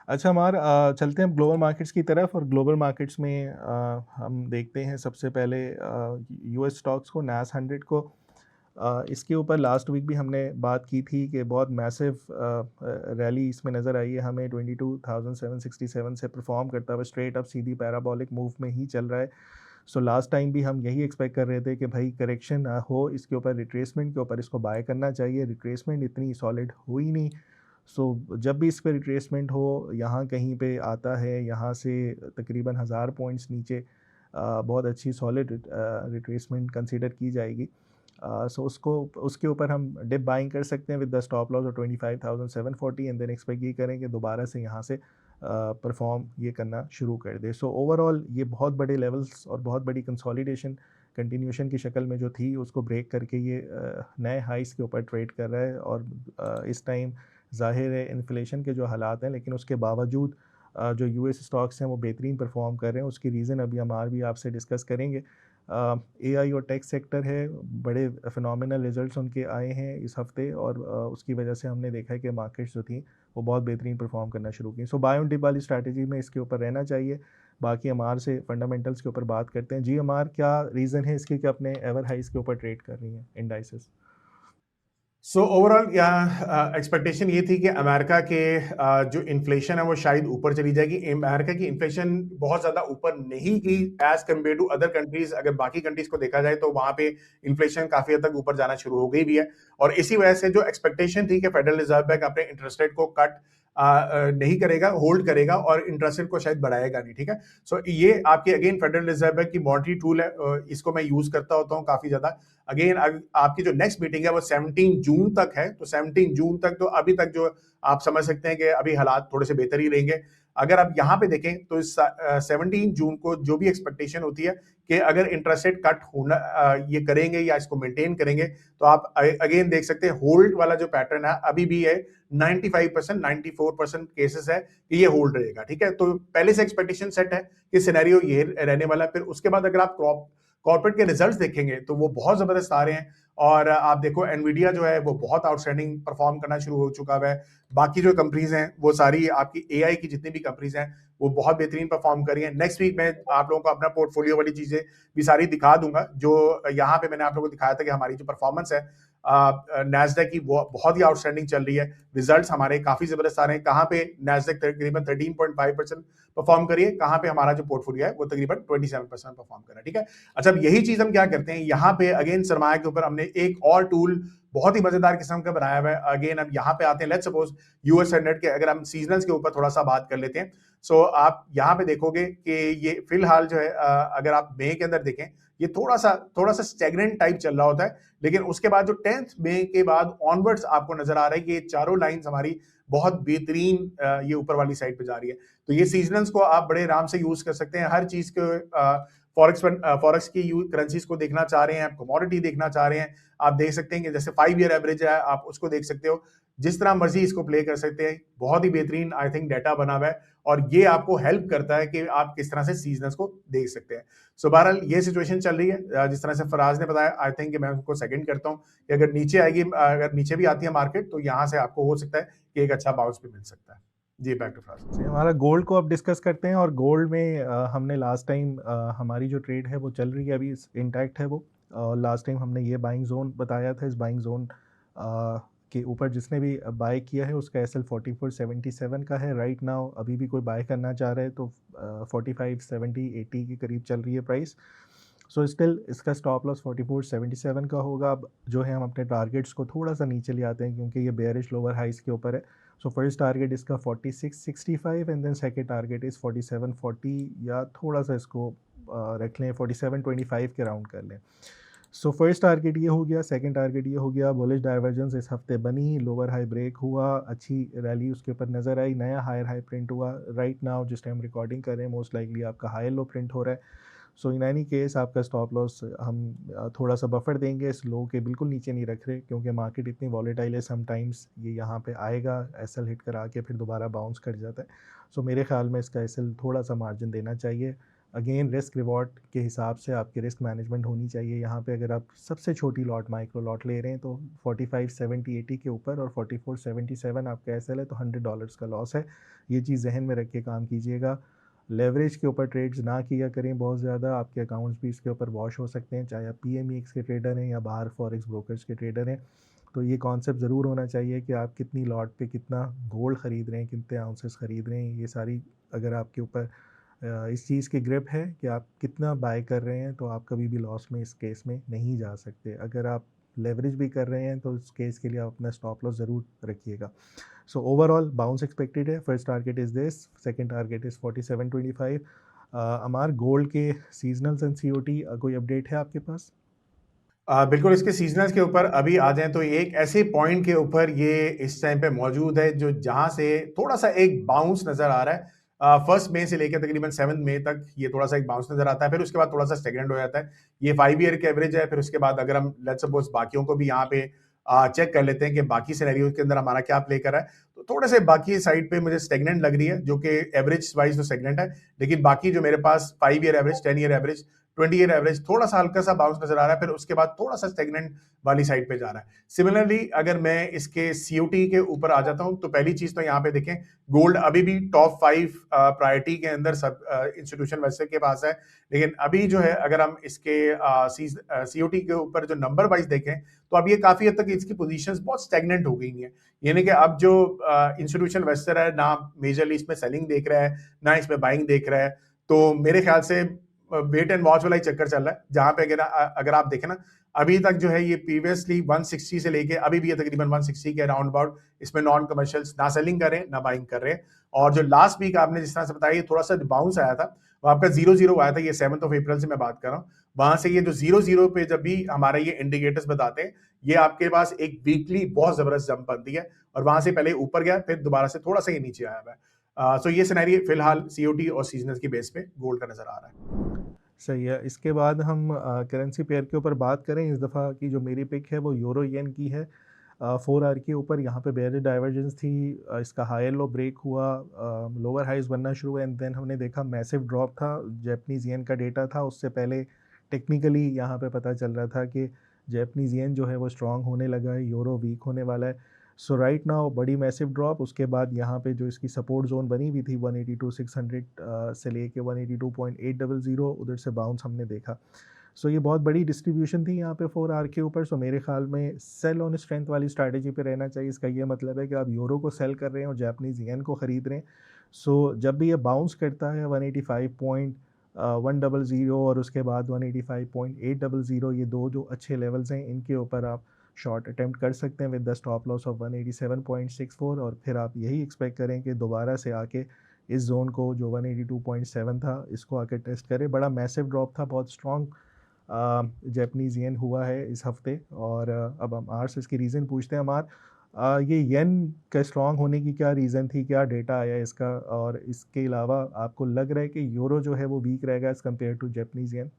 अच्छा, हमारा चलते हैं ग्लोबल मार्केट्स की तरफ, और ग्लोबल मार्केट्स में हम देखते हैं सबसे पहले यूएस स्टॉक्स को, NAS 100 को। इसके ऊपर लास्ट वीक भी हमने बात की थी कि बहुत मैसिव रैली इसमें नज़र आई है हमें, 22,767 से परफॉर्म करता हुआ स्ट्रेट अप सीधी पैराबोलिक मूव में ही चल रहा है। सो लास्ट टाइम भी हम यही एक्सपेक्ट कर रहे थे कि भाई करेक्शन हो इसके ऊपर, रिट्रेसमेंट के ऊपर इसको बाय करना चाहिए। रिट्रेसमेंट इतनी सॉलिड हुई नहीं। सो जब भी इस पर रिट्रेसमेंट हो, यहाँ कहीं पे आता है, यहाँ से तकरीबन 1000 पॉइंट्स नीचे बहुत अच्छी सॉलिड रिट्रेसमेंट कंसीडर की जाएगी। सो उसके ऊपर हम डिप बाइंग कर सकते हैं with the stop loss of 25,740, and then expect ये करें कि दोबारा से यहाँ से परफॉर्म ये करना शुरू कर दे। सो ओवरऑल ये बहुत बड़े लेवल्स और बहुत बड़ी कंसोलिडेशन कंटिन्यूएशन की शक्ल में जो थी उसको ब्रेक करके ये नए हाइस के ऊपर ट्रेड कर रहा है। और इस टाइम ज़ाहिर है इन्फ्लेशन के जो हालात हैं, लेकिन उसके बावजूद जो यूएस स्टॉक्स हैं वो बेहतरीन परफॉर्म कर रहे हैं। उसकी रीज़न अभी हमार भी आपसे डिस्कस करेंगे। एआई और टेक सेक्टर है, बड़े फिनोमिनल रिजल्ट्स उनके आए हैं इस हफ्ते, और उसकी वजह से हमने देखा है कि मार्केट्स जो थी वो बहुत बेहतरीन परफॉर्म करना शुरू की। सो बाय ऑन डिप वाली स्ट्रैटेजी में इसके ऊपर रहना चाहिए। बाकी अमार से फंडामेंटल्स के ऊपर बात करते हैं। जी अमार, क्या रीज़न है इसके कि अपने एवर हाइस के ऊपर ट्रेड कर रही हैं इंडाइसेस? सो ओवरऑल यहाँ एक्सपेक्टेशन ये थी कि अमेरिका के जो इन्फ्लेशन है वो शायद ऊपर चली जाएगी। अमेरिका की इन्फ्लेशन बहुत ज़्यादा ऊपर नहीं गई as compare to other countries. अगर बाकी कंट्रीज को देखा जाए तो वहाँ पे इन्फ्लेशन काफ़ी हद तक ऊपर जाना शुरू हो गई भी है, और इसी वजह से जो एक्सपेक्टेशन थी कि फेडरल रिजर्व बैंक अपने इंटरेस्ट रेट को कट नहीं करेगा, होल्ड करेगा और इंटरेस्ट रेट को शायद बढ़ाएगा नहीं। ठीक है, सो ये आपकी अगेन फेडरल रिजर्व बैंक की मॉनिटरी टूल है, इसको मैं यूज करता होता हूँ काफी ज्यादा। अगेन आपकी जो नेक्स्ट मीटिंग है वो 17 जून तक है, तो 17 जून तक तो अभी तक जो आप समझ सकते हैं कि अभी हालात थोड़े से बेहतर ही रहेंगे। अगर आप यहाँ पे देखें तो 17 जून को जो भी एक्सपेक्टेशन होती है कि अगर इंटरेस्ट रेट कट होना ये करेंगे या इसको मेंटेन करेंगे, तो आप अगेन देख सकते हैं होल्ड वाला जो पैटर्न है अभी भी है। 95% 94% केसेस है कि ये होल्ड रहेगा। ठीक है, तो पहले से एक्सपेक्टेशन सेट है कि सिनेरियो ये रहने वाला है। फिर उसके बाद अगर आप कॉर्पोरेट के रिजल्ट्स देखेंगे तो वो बहुत जबरदस्त आ रहे हैं, और आप देखो एनवीडिया जो है वो बहुत आउटस्टैंडिंग परफॉर्म करना शुरू हो चुका है। बाकी जो कंपनीज हैं वो सारी आपकी एआई की जितनी भी कंपनीज हैं वो बहुत बेहतरीन परफॉर्म कर रही हैं। नेक्स्ट वीक मैं आप लोगों को अपना पोर्टफोलियो वाली चीजें भी सारी दिखा दूंगा, जो यहाँ पे मैंने आप लोगों को दिखाया था कि हमारी जो परफॉर्मेंस है नैस्डैक की वो बहुत ही आउटस्टैंडिंग चल रही है। रिजल्ट्स हमारे काफी जबरदस्त आ रहे हैं। कहाँ पे नैस्डैक तकरीबन 13.5% परफॉर्म करिए, कहाँ पे हमारा जो पोर्टफोलियो है वो तकरीबन 27% परफॉर्म कर रहा है। ठीक है, अच्छा अब यही चीज हम क्या करते हैं, यहाँ पे अगेन सरमाया के ऊपर हमने एक और टूल बहुत ही मजेदार किस्म का बनाया हुआ है। अगेन अब यहाँ पे आते हैं, लेट्स सपोज यूएस 100 के अगर हम सीजनल्स के ऊपर थोड़ा सा बात कर लेते हैं। सो आप यहाँ पे देखोगे कि ये फिलहाल जो है अगर आप मई के अंदर देखें ये थोड़ा सा स्टैग्नेंट टाइप चल रहा होता है, लेकिन उसके बाद जो 10th मई के बाद ऑनवर्ड्स आपको नजर आ रहा है कि ये चारों लाइंस हमारी बहुत बेहतरीन ये ऊपर वाली साइड पे जा रही है। तो ये सीजनल्स को आप बड़े आराम से यूज कर सकते हैं। हर चीज के फॉरेक्स की करेंसीज को देखना चाह रहे हैं, आप कमोडिटी देखना चाह रहे हैं, आप देख सकते हैं कि जैसे 5 ईयर एवरेज है आप उसको देख सकते हो, जिस तरह मर्जी इसको प्ले कर सकते हैं। बहुत ही बेहतरीन आई थिंक डाटा बना हुआ है, और ये आपको हेल्प करता है कि आप किस तरह से सीजनल्स को देख सकते हैं। सो बहरहाल ये सिचुएशन चल रही है जिस तरह से फराज ने बताया। आई थिंक मैं उनको सेकंड करता हूँ कि अगर नीचे आएगी, अगर नीचे भी आती है मार्केट तो यहाँ से आपको हो सकता है कि एक अच्छा बाउंस भी मिल सकता है। जी बैक टू फराज। हमारा गोल्ड को अब डिस्कस करते हैं। और गोल्ड में हमने लास्ट टाइम हमारी जो ट्रेड है वो चल रही है, अभी इंटैक्ट है वो। लास्ट टाइम हमने ये बाइंग जोन बताया था। इस बाइंग जोन के ऊपर जिसने भी बाय किया है उसका SL 4477 का है राइट नाउ। अभी भी कोई बाय करना चाह रहा है तो 45 70 80 के करीब चल रही है प्राइस। सो स्टिल इसका स्टॉप लॉस 4477 का होगा। अब जो है हम अपने टारगेट्स को थोड़ा सा नीचे ले आते हैं क्योंकि ये बेयरिश लोअर हाइस के ऊपर है। सो फर्स्ट टारगेट इसका 4665 and then second target is 4740, या थोड़ा सा इसको रख लें 4725 के राउंड कर लें। सो फर्स्ट टारगेट ये हो गया, सेकंड टारगेट ये हो गया। बुलिश डाइवर्जेंस इस हफ्ते बनी, लोअर हाई ब्रेक हुआ, अच्छी रैली उसके ऊपर नज़र आई, नया हायर हाई प्रिंट हुआ। राइट नाउ जिस टाइम रिकॉर्डिंग कर रहे हैं मोस्ट लाइकली आपका हायर लो प्रिंट हो रहा है। सो इन एनी केस आपका स्टॉप लॉस हम थोड़ा सा बफर देंगे, इस लो के बिल्कुल नीचे नहीं रख रहे क्योंकि मार्केट इतनी वॉलेटाइल है। समटाइम्स ये यहाँ पे आएगा, SL हिट करा के फिर दोबारा बाउंस कर जाता है। सो मेरे ख्याल में इसका SL थोड़ा सा मार्जिन देना चाहिए। अगेन रिस्क रिवॉर्ड के हिसाब से आपकी रिस्क मैनेजमेंट होनी चाहिए। यहाँ पे अगर आप सबसे छोटी लॉट माइक्रो लॉट ले रहे हैं तो 45 70 80 के ऊपर और 44 77 आपका SL है तो $100 का लॉस है। ये चीज़ जहन में रख के काम कीजिएगा। लेवरेज के ऊपर ट्रेड्स ना किया करें बहुत ज़्यादा, आपके अकाउंट्स भी इसके ऊपर वॉश हो सकते हैं, चाहे आप PMEX के ट्रेडर हैं या बाहर फॉरेक्स ब्रोकर्स के ट्रेडर हैं। तो ये कॉन्सेप्ट ज़रूर होना चाहिए कि आप कितनी लॉट पे कितना गोल्ड ख़रीद रहे हैं, कितने आउंसेस ख़रीद रहे हैं। ये सारी अगर आपके ऊपर इस चीज़ की ग्रिप है कि आप कितना बाय कर रहे हैं तो आप कभी भी लॉस में इस केस में नहीं जा सकते। अगर आप लेवरेज भी कर रहे हैं तो इस केस के लिए आप अपना स्टॉप लॉस ज़रूर रखिएगा। सो ओवरऑल बाउंस एक्सपेक्टेड है। First target is this, second target is 4725। हमारे गोल्ड के सीजनल्स एंड COT कोई अपडेट है आपके पास? बिल्कुल, इसके सीजनल्स के ऊपर अभी आ जाएं तो एक ऐसे पॉइंट के ऊपर ये इस टाइम पे मौजूद है जो जहां से थोड़ा सा एक बाउंस नजर आ रहा है। फर्स्ट मई से लेकर तकरीबन 7 मई तक ये थोड़ा सा एक बाउंस नजर आता है, फिर उसके बाद थोड़ा सा स्टेगनेंट हो जाता है। ये 5 ईयर के एवरेज है। फिर उसके बाद अगर हम लेट्स सपोज बाकियों को भी यहाँ पे चेक कर लेते हैं कि बाकी सिनेरियो के अंदर हमारा क्या प्ले कर रहा है, तो थोड़े से बाकी साइड पे मुझे स्टेगनेंट लग रही है, जो कि एवरेज वाइज तो स्टेगनेंट है, लेकिन बाकी जो मेरे पास 5 year average, 10 year average, 20 year average थोड़ा सा हल्का सा बाउंस नजर आ रहा है, फिर उसके बाद थोड़ा सा स्टेगनेंट वाली साइड पे जा रहा है। सिमिलरली अगर मैं इसके सीओटी के ऊपर आ जाता हूं, तो पहली चीज तो यहाँ पे देखें, गोल्ड अभी भी टॉप 5 प्रायोरिटी के अंदर सब इंस्टीट्यूशन वैसे के पास है, लेकिन अभी जो है अगर हम इसके सीओटी के ऊपर जो नंबर वाइज देखें, तो अब ये काफी हद तक इसकी पोजीशंस बहुत स्टैग्नेंट हो गई हैं। यानी कि अब जो इंस्टीट्यूशन इन्वेस्टर है ना मेजरली इसमें सेलिंग देख रहा है ना इसमें बाइंग देख रहा है, तो मेरे ख्याल से वेट एंड वॉच वाला ही चक्कर चल रहा है, जहां पे अगर आप देखें ना, अभी तक जो है ये प्रीवियसली 160 से लेके अभी भी ये तकरीबन 160 के अराउंड अबाउट इसमें नॉन कमर्शियल्स ना सेलिंग कर रहे हैं ना बाइंग कर रहे हैं। और जो लास्ट वीक आपने जिस तरह से बताया थोड़ा सा बाउंस आया था, वो आपका 0-0 आया था, ये 7 अप्रैल से मैं बात कर रहा हूँ। वहां से ये जो 0-0 पे जब भी हमारे ये इंडिकेटर्स बताते हैं, ये आपके पास एक वीकली बहुत जबरदस्त जंप बनती है, और वहां से पहले ऊपर गया, फिर दोबारा से थोड़ा सा ये नीचे आया हुआ है। सो ये सिनेरियो फिलहाल सीओटी और सीजनल की बेस पे गोल्ड का नजर आ रहा है। सही है। इसके बाद हम करेंसी पेयर के ऊपर बात करें। इस दफ़ा की जो मेरी पिक है वो यूरो येन की है। 4 आवर के ऊपर यहाँ पे बेयरिश डाइवर्जेंस थी। इसका हायर लो ब्रेक हुआ, लोअर हाइज बनना शुरू हुए, एंड देन हमने देखा मैसिव ड्रॉप था। जैपनीज़ येन का डेटा था, उससे पहले टेक्निकली यहाँ पे पता चल रहा था कि जैपनीज़ येन जो है वो स्ट्रॉन्ग होने लगा है, यूरो वीक होने वाला है। सो राइट नाउ बड़ी मैसिव ड्रॉप। उसके बाद यहाँ पे जो इसकी सपोर्ट जोन बनी हुई थी 182,600 से लेके 182.800, उधर से बाउंस हमने देखा। सो ये बहुत बड़ी डिस्ट्रीब्यूशन थी यहाँ पे 4 आवर के ऊपर। सो मेरे ख्याल में सेल ऑन स्ट्रेंथ वाली स्ट्रैटेजी पे रहना चाहिए। इसका ये मतलब है कि आप यूरो को सेल कर रहे हैं और जापानीज़ येन को ख़रीद रहे हैं। सो जब भी ये बाउंस करता है 185.100 और उसके बाद 185.800, ये दो जो अच्छे लेवल्स हैं, इनके ऊपर आप शॉर्ट अटेम्प्ट कर सकते हैं with the stop loss of 187.64, और फिर आप यही एक्सपेक्ट करें कि दोबारा से आके इस जोन को जो 182.7 था इसको आके टेस्ट करे। बड़ा मैसिव ड्रॉप था, बहुत स्ट्रॉन्ग जापानीज़ येन हुआ है इस हफ्ते। और अब हम आर से इसकी रीज़न पूछते हैं। हमार ये येन का स्ट्रॉन्ग होने की क्या रीज़न थी, क्या डेटा आया इसका, और इसके अलावा आपको लग रहा है कि यूरो जो है वो वीक रहेगा एज़ कम्पेयर टू जापानीज़ येन?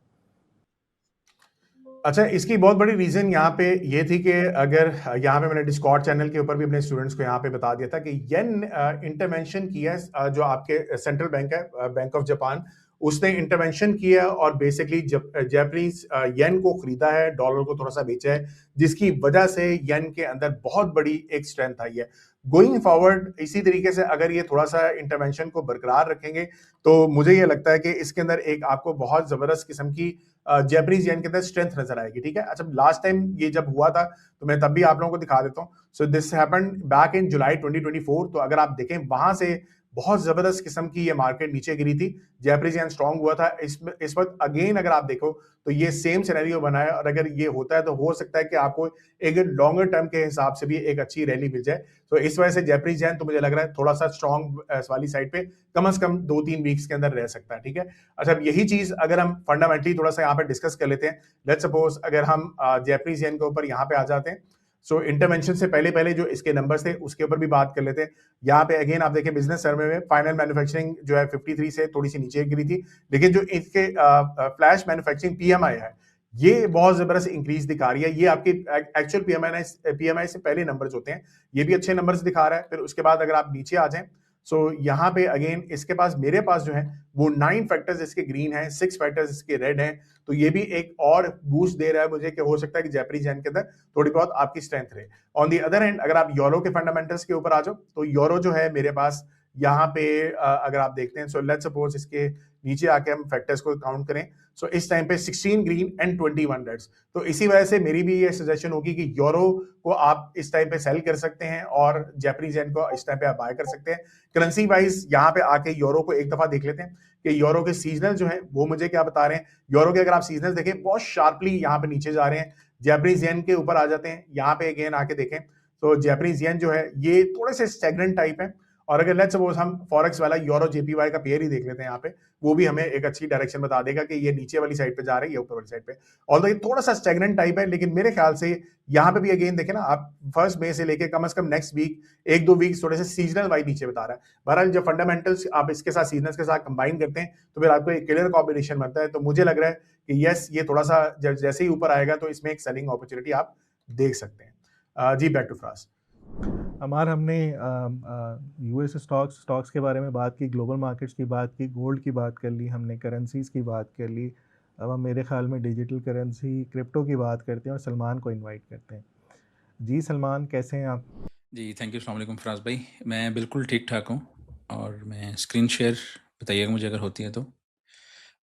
अच्छा, इसकी बहुत बड़ी रीजन यहाँ पे ये थी कि अगर यहाँ पे मैंने डिस्कॉर्ड चैनल के ऊपर भी अपने स्टूडेंट्स को यहाँ पे बता दिया था कि येन इंटरवेंशन किया है, जो आपके सेंट्रल बैंक है बैंक ऑफ जापान, उसने इंटरवेंशन किया और बेसिकली जापानीज येन को खरीदा है, डॉलर को थोड़ा सा बेचा है, जिसकी वजह से येन के अंदर बहुत बड़ी एक स्ट्रेंथ आई है। गोइंग फॉरवर्ड इसी तरीके से अगर ये थोड़ा सा इंटरवेंशन को बरकरार रखेंगे, तो मुझे ये लगता है कि इसके अंदर एक आपको बहुत जबरदस्त किस्म की जापानीज येन के अंदर स्ट्रेंथ नजर आएगी। ठीक है, अच्छा लास्ट टाइम ये जब हुआ था तो मैं तब भी आप लोगों को दिखा देता हूँ। So this happened back in July 2024। तो अगर आप देखें वहां से बहुत जबरदस्त किस्म की ये मार्केट नीचे गिरी थी, जापानीज येन स्ट्रांग हुआ था। इस वक्त अगेन अगर आप देखो तो ये सेम सिनेरियो बना है, और अगर ये होता है तो हो सकता है कि आपको एक लॉन्गर टर्म के हिसाब से भी एक अच्छी रैली मिल जाए। तो इस वजह से जापानीज येन तो मुझे लग रहा है थोड़ा सा स्ट्रॉन्ग वाली साइड पे कम से कम 2-3 वीक्स के अंदर रह सकता है। ठीक है, अच्छा यही चीज अगर हम फंडामेंटली थोड़ा सा यहाँ पे डिस्कस कर लेते हैं। लेट्स सपोज अगर हम जापानीज येन के ऊपर यहाँ पे आ जाते हैं, सो इंटरवेंशन से पहले जो इसके नंबर्स थे उसके ऊपर भी बात कर लेते हैं। यहाँ पे अगेन आप देखें बिजनेस सर्वे में फाइनल मैन्युफैक्चरिंग जो है 53 से थोड़ी सी नीचे गिरी थी, लेकिन जो इसके फ्लैश मैन्युफैक्चरिंग पीएमआई है ये बहुत जबरदस्त इंक्रीज दिखा रही है। ये आपके एक्चुअल पीएमआई से पहले नंबर्स होते हैं, ये भी अच्छे नंबर्स दिखा रहा है। फिर उसके बाद अगर आप नीचे आ जाएं, सो यहाँ पे अगेन इसके पास मेरे पास जो है वो 9 फैक्टर्स इसके ग्रीन हैं, 6 फैक्टर्स इसके रेड हैं। तो ये भी एक और बूस्ट दे रहा है मुझे कि हो सकता है कि जापानीज येन के अंदर थोड़ी बहुत आपकी स्ट्रेंथ रहे। ऑन दी अदर हैंड अगर आप यूरो के फंडामेंटल्स के ऊपर आ जाओ, तो यूरो जो है मेरे पास यहाँ पे अगर आप देखते हैं, सो लेट्स सपोज इसके नीचे आके हम फैक्टर्स को काउंट करें, सो इस टाइम पे 16 ग्रीन एंड 21 रेड्स। तो इसी वजह से मेरी भी ये सजेशन होगी कि यूरो को आप इस टाइम पे सेल कर सकते हैं और जापानीज येन को इस टाइम पे आप बाय कर सकते हैं। करेंसी वाइज यहाँ पे आके यूरो को एक दफा देख लेते हैं कि यूरो के सीजनल जो है वो मुझे क्या बता रहे हैं। यूरो के अगर आप सीजनल देखें बहुत शार्पली यहाँ पे नीचे जा रहे हैं, जापानीज येन के ऊपर आ जाते हैं। यहाँ पे अगेन आके देखें तो जापानीज येन जो है ये थोड़े से स्टैग्नेंट टाइप है, और अगर लेट्स सपोज हम फॉरेक्स वाला यूरो जेपीवाई का पेयर ही देख लेते हैं यहाँ पे, वो भी हमें एक अच्छी डायरेक्शन बता देगा कि ये नीचे वाली साइड पे जा रहा है, ये ऊपर वाली साइड पे। ऑल्दो ये थोड़ा सा स्टेगनेंट टाइप है, लेकिन मेरे ख्याल से यहाँ पे भी अगेन देखें ना आप, फर्स्ट मई से लेके कम से कम नेक्स्ट वीक, एक दो वीक थोड़े से सीजनल वाइज नीचे बता रहा है। बहरहाल जब फंडामेंटल्स आप इसके साथ सीजनल्स के साथ कंबाइन करते हैं तो फिर आपको एक क्लियर कॉम्बिनेशन बनता है। तो मुझे लग रहा है कि यस, ये थोड़ा सा जैसे ही ऊपर आएगा तो इसमें एक सेलिंग अपॉर्चुनिटी आप देख सकते हैं। जी बैक टू फ्रांस। हमार हमने यूएस स्टॉक्स के बारे में बात की, ग्लोबल मार्केट्स की बात की, गोल्ड की बात कर ली हमने, करेंसीज़ की बात कर ली। अब हम मेरे ख़्याल में डिजिटल करेंसी क्रिप्टो की बात करते हैं और सलमान को इनवाइट करते हैं। जी सलमान, कैसे हैं आप? जी, थैंक यू। अस्सलाम वालेकुम फ़राज़ भाई। मैं बिल्कुल ठीक-ठाक हूँ और मैं स्क्रीन शेयर बताइएगा मुझे अगर होती है तो।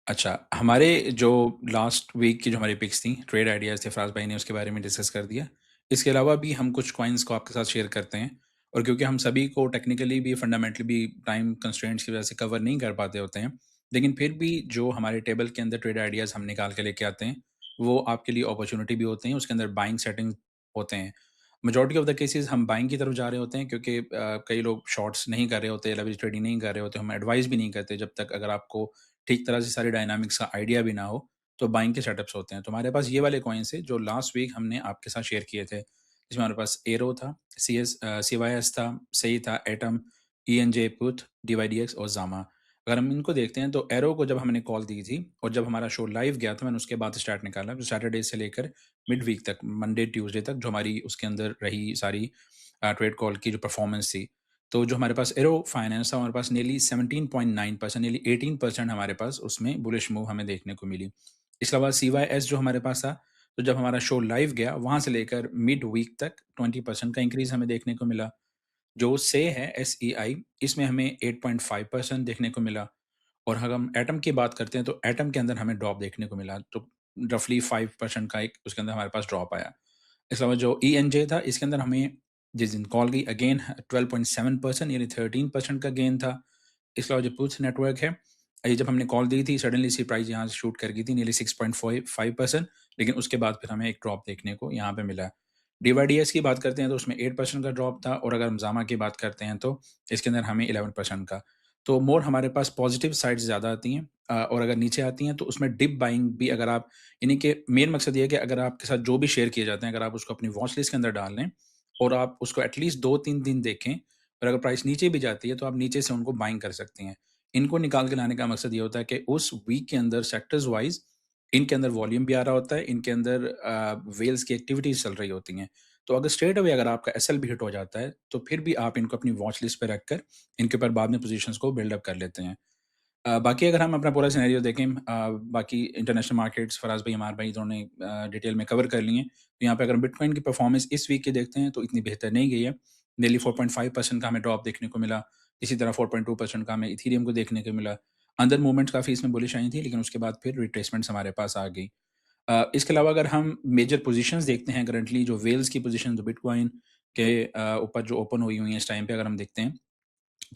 अच्छा, हमारे जो लास्ट वीक की जो हमारी पिक्स थी, ट्रेड आइडियाज़ थे, फ़राज़ भाई ने उसके बारे में डिस्कस कर दिया। इसके अलावा भी हम कुछ कॉइन्स को आपके साथ शेयर करते हैं और क्योंकि हम सभी को टेक्निकली भी, फंडामेंटली भी टाइम कंस्ट्रेंट्स की वजह से कवर नहीं कर पाते होते हैं, लेकिन फिर भी जो हमारे टेबल के अंदर ट्रेड आइडियाज़ हम निकाल के लेके आते हैं, वो आपके लिए अपॉर्च्युनिटी भी होते हैं, उसके अंदर बाइंग सेटिंग होते हैं। मेजॉरिटी ऑफ द केसेस हम बाइंग की तरफ जा रहे होते हैं क्योंकि कई लोग शॉर्ट्स नहीं कर रहे होते, लेवरेज ट्रेडिंग नहीं कर रहे होते, हम एडवाइस भी नहीं करते जब तक अगर आपको ठीक तरह से सारी डायनामिक्स का आइडिया भी ना हो, तो बाइंग के सेटअप्स होते हैं। तो हमारे पास ये वाले कॉइन्स थे जो लास्ट वीक हमने आपके साथ शेयर किए थे। इसमें हमारे पास एरो था, सीवाईएस था, सही था, एटम, ईएनजे, पुथ, डीवाईडीएक्स और ज़ामा। अगर हम इनको देखते हैं तो एरो को जब हमने कॉल दी थी और जब हमारा शो लाइव गया था, मैंने उसके बाद स्टार्ट निकाला, जो सैटरडे से लेकर मिड वीक तक, मंडे, ट्यूसडे तक जो हमारी उसके अंदर रही सारी ट्रेड कॉल की जो परफॉर्मेंस थी। तो जो हमारे पास एरो फाइनेंस था, हमारे पास नियरली 17.9%, नियरली 18% हमारे पास उसमें बुलिश मूव हमें देखने को मिली। इसके अलावा सीवाईएस जो हमारे पास था, तो जब हमारा शो लाइव गया, वहाँ से लेकर मिड वीक तक 20% का इंक्रीज़ हमें देखने को मिला। जो से है एसईआई, इसमें हमें 8.5% देखने को मिला और अगर हम एटम की बात करते हैं, तो एटम के अंदर हमें ड्रॉप देखने को मिला। तो रफली 5% का एक उसके अंदर हमारे पास ड्रॉप आया। इसके अलावा जो ईएनजे था, इसके अंदर हमें जिस दिन कॉल गई अगेन 12.7% यानी 13% का गेन था। इसके अलावा जो पूछ नेटवर्क है, ये जब हमने कॉल दी थी सडनली इसकी प्राइस यहाँ से शूट कर गई थी नियरली 6.5%, लेकिन उसके बाद फिर हमें एक ड्रॉप देखने को यहाँ पे मिला। डीवाईडीएस की बात करते हैं तो उसमें 8% का ड्रॉप था और अगर हम जामा की बात करते हैं तो इसके अंदर हमें 11% का। तो मोर हमारे पास पॉजिटिव साइड्स ज़्यादा आती हैं और अगर नीचे आती हैं तो उसमें डिप बाइंग भी अगर आप, यानी कि मेन मकसद ये है कि अगर आपके साथ जो भी शेयर किए जाते हैं, अगर आप उसको अपनी वॉच लिस्ट के अंदर डाल लें और आप उसको एटलीस्ट 2-3 दिन देखें और अगर प्राइस नीचे भी जाती है तो आप नीचे से उनको बाइंग कर सकते हैं। इनको निकाल के लाने का मकसद ये होता है कि उस वीक के अंदर सेक्टर्स वाइज़ इनके अंदर वॉल्यूम भी आ रहा होता है, इनके अंदर वेल्स की एक्टिविटीज़ चल रही होती हैं। तो अगर स्ट्रेट अवे अगर आपका एसएल भी हिट हो जाता है, तो फिर भी आप इनको अपनी वॉच लिस्ट पे रखकर इनके ऊपर बाद में पोज़ीशंस को बिल्ड अप कर लेते हैं। बाकी अगर हम अपना पूरा सिनेरियो देखें, बाकी इंटरनेशनल मार्केट्स फराज भाई, अमार भाई दोनों ने डिटेल में कवर कर लिए हैं। तो यहाँ पे अगर बिटकॉइन की परफॉर्मेंस इस वीक की देखते हैं तो इतनी बेहतर नहीं गई है। नियरली 4.5% का हमें ड्रॉप देखने को मिला। इसी तरह 4.2% का हमें इथेरियम को देखने को मिला। अंदर मूवमेंट्स काफ़ी इसमें बुलिश आई थी, लेकिन उसके बाद फिर रिट्रेसमेंट्स हमारे पास आ गई। इसके अलावा अगर हम मेजर पोज़ीशंस देखते हैं करंटली, जो वेल्स की पोज़ीशन जो बिटकॉइन के ऊपर जो ओपन हुई हुई हैं इस टाइम पे अगर हम देखते हैं,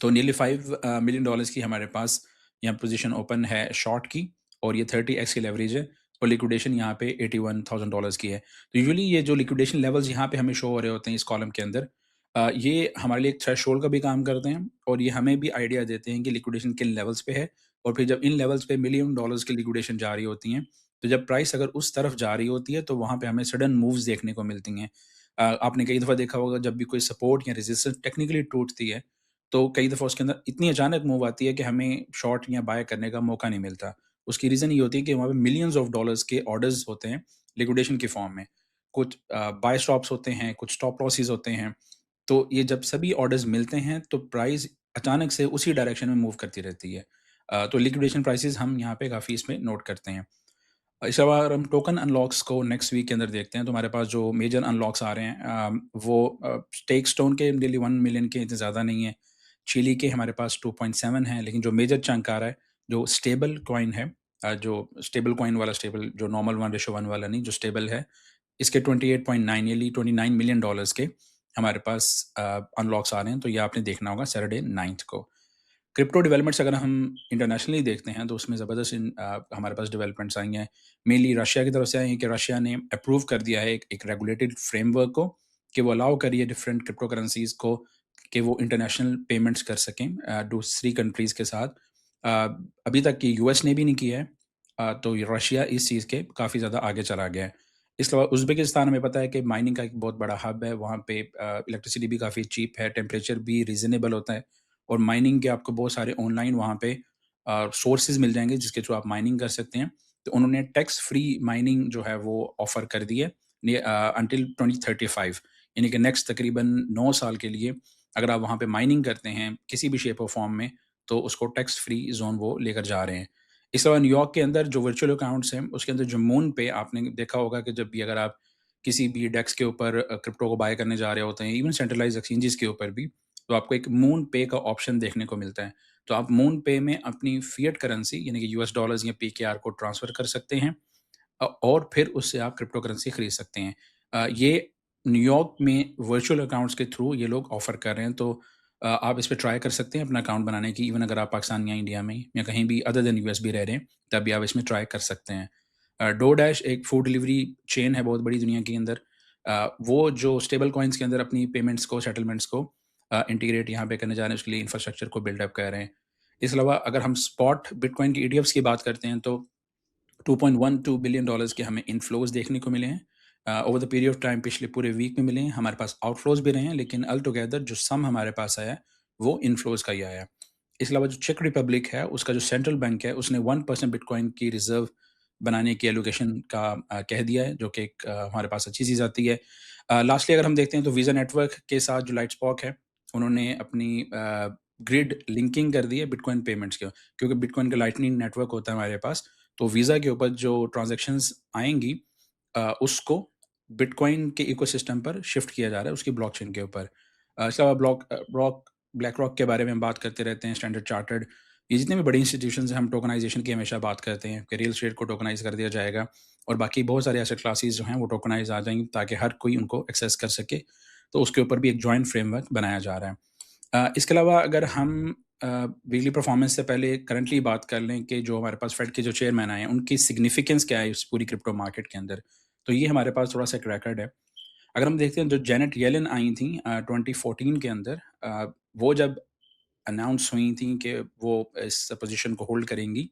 तो नियरली $5 मिलियन की हमारे पास यहाँ पोजीशन ओपन है शॉर्ट की और ये 30x की लेवरेज है और लिक्विडेशन यहाँ पे $81,000 की है। तो यूजुअली ये जो लिक्विडेशन लेवल्स यहाँ पे हमें शो हो रहे होते हैं इस कॉलम के अंदर, ये हमारे लिए एक थ्रेशोल्ड का भी काम करते हैं और ये हमें भी आइडिया देते हैं कि लिक्विडेशन किन लेवल्स पे है और फिर जब इन लेवल्स पे मिलियन डॉलर्स की लिक्विडेशन जा रही होती हैं, तो जब प्राइस अगर उस तरफ जा रही होती है तो वहाँ पे हमें सडन मूव्स देखने को मिलती हैं। आपने कई दफ़ा देखा होगा जब भी कोई सपोर्ट या रेजिस्टेंस टेक्निकली टूटती है, तो कई दफ़ा उसके अंदर इतनी अचानक मूव आती है कि हमें शॉर्ट या बाय करने का मौका नहीं मिलता। उसकी रीज़न ये होती है कि वहाँ पे मिलियंस ऑफ डॉलर्स के ऑर्डर्स होते हैं लिक्विडेशन की फॉर्म में। कुछ बाय स्टॉप्स होते हैं, कुछ स्टॉप लॉसेस होते हैं। तो ये जब सभी ऑर्डर्स मिलते हैं तो प्राइस अचानक से उसी डायरेक्शन में मूव करती रहती है। तो लिक्विडेशन प्राइसेज़ हम यहाँ पे काफ़ी इसमें नोट करते हैं। इसके अलावा अगर हम टोकन अनलॉक्स को नेक्स्ट वीक के अंदर देखते हैं तो हमारे पास जो मेजर अनलॉक्स आ रहे हैं, वो स्टेक स्टोन के डेली 1 मिलियन के इतने ज़्यादा नहीं है। चिली के हमारे पास 2.7 है, लेकिन जो मेजर चंक आ रहा है, जो स्टेबल कॉइन है, जो स्टेबल कॉइन वाला, स्टेबल जो नॉर्मल 1:1 वाला नहीं, जो स्टेबल है, इसके 28.9 नियरली $29 मिलियन के हमारे पास अनलॉक्स आ रहे हैं। तो ये आपने देखना होगा सैटरडे 9th को। क्रिप्टो डेवलपमेंट्स अगर हम इंटरनेशनली देखते हैं तो उसमें ज़बरदस्त हमारे पास डेवलपमेंट्स आई हैं। मेनली रशिया की तरफ से आई हैं कि रशिया ने अप्रूव कर दिया है एक रेगुलेटेड फ्रेमवर्क को कि वो अलाउ करिए डिफरेंट क्रिप्टो करेंसीज़ को कि वो इंटरनेशनल पेमेंट्स कर सकें दूसरी कंट्रीज़ के साथ। अभी तक कि यूएस ने भी नहीं किया है, तो ये रशिया इस चीज़ के काफ़ी ज़्यादा आगे चला गया है। इसके अलावा उज़्बेकिस्तान हमें पता है कि माइनिंग का एक बहुत बड़ा हब है, वहाँ पे इलेक्ट्रिसिटी भी काफ़ी चीप है, टेम्परेचर भी रीज़नेबल होता है और माइनिंग के आपको बहुत सारे ऑनलाइन वहाँ पे सोर्सेज़ मिल जाएँगे जिसके थ्रू आप माइनिंग कर सकते हैं। तो उन्होंने टैक्स फ्री माइनिंग जो है वो ऑफ़र कर दी है अंटिल 2035, यानी कि नेक्स्ट तकरीबन 9 साल के लिए अगर आप वहाँ पे माइनिंग करते हैं किसी भी शेप और फॉर्म में, तो उसको टैक्स फ्री ज़ोन वो लेकर जा रहे हैं। इसके अलावा न्यूयॉर्क के अंदर जो वर्चुअल अकाउंट्स हैं, उसके अंदर जो मून पे आपने देखा होगा कि जब भी अगर आप किसी भी डेक्स के ऊपर क्रिप्टो को बाय करने जा रहे होते हैं, इवन सेंट्रलाइज़्ड एक्सचेंजेस के ऊपर भी, तो आपको एक मून पे का ऑप्शन देखने को मिलता है। तो आप मून पे में अपनी फ़िएट करेंसी यानी कि यूएस डॉलर्स या पीकेआर को ट्रांसफ़र कर सकते हैं और फिर उससे आप क्रिप्टो करेंसी खरीद सकते हैं। ये न्यूयॉर्क में वर्चुअल अकाउंट्स के थ्रू ये लोग ऑफ़र कर रहे हैं, तो आप इस पे ट्राई कर सकते हैं अपना अकाउंट बनाने की। इवन अगर आप पाकिस्तान या इंडिया में या कहीं भी अदर देन यूएस भी रह रहे हैं, तब भी आप इसमें ट्राई कर सकते हैं। डोरडैश एक फूड डिलीवरी चेन है बहुत बड़ी दुनिया के अंदर। वो जो स्टेबल कॉइन्स के अंदर अपनी पेमेंट्स को, सेटलमेंट्स को इंटीग्रेट यहाँ पे करने जा रहे हैं, उसके लिए इंफ्रास्ट्रक्चर को बिल्ड अप कर रहे हैं। इसके अलावा अगर हम स्पॉट बिटकॉइन की ईटीएफ्स की बात करते हैं, तो $2.12 बिलियन के हमें इनफ्लोज़ देखने को मिले हैं। Over the period of time पिछले पूरे वीक में मिले हैं। हमारे पास आउटफ्लोज़ भी रहे हैं, लेकिन ऑल टुगेदर जो सम हमारे पास आया है, वो इनफ्लोज़ का ही आया है। इसके अलावा जो चेक रिपब्लिक है, उसका जो सेंट्रल बैंक है, उसने 1% बिटकॉइन की रिज़र्व बनाने की एलोकेशन का कह दिया है, जो कि एक हमारे पास अच्छी चीज़ आती है। लास्टली अगर हम देखते हैं तो वीज़ा नेटवर्क के साथ जो लाइटस्पॉक है, उन्होंने अपनी ग्रिड लिंकिंग कर दी है बिटकॉइन पेमेंट्स के, क्योंकि बिटकॉइन का लाइटनिंग नेटवर्क होता है हमारे पास, तो वीज़ा के ऊपर जो ट्रांज़ैक्शंस आएँगी उसको बिटकॉइन के इकोसिस्टम पर शिफ्ट किया जा रहा है, उसकी ब्लॉकचेन के ऊपर। इसके अलावा ब्लैक रॉक के बारे में हम बात करते रहते हैं, स्टैंडर्ड चार्टर्ड, ये जितने भी बड़ी इंस्टीट्यूशंस हैं, हम टोकनाइज़ेशन की हमेशा बात करते हैं कि रियल एस्टेट को टोकनाइज़ कर दिया जाएगा और बाकी बहुत सारे एसेट क्लासेस जो हैं वो टोकनाइज़ आ जाएँगी ताकि हर कोई उनको एक्सेस कर सके। तो उसके ऊपर भी एक जॉइंट फ्रेमवर्क बनाया जा रहा है। इसके अलावा अगर हम वीकली परफॉर्मेंस से पहले करंटली बात कर लें कि जो हमारे पास फेड के जो चेयरमैन आए हैं, उनकी सिग्निफिकेंस क्या है इस पूरी क्रिप्टो मार्केट के अंदर, तो ये हमारे पास थोड़ा सा एक रिकॉर्ड है। अगर हम देखते हैं जो जेनेट येलन आई थी 2014 के अंदर, वो जब अनाउंस हुई थी कि वो इस पोजीशन को होल्ड करेंगी,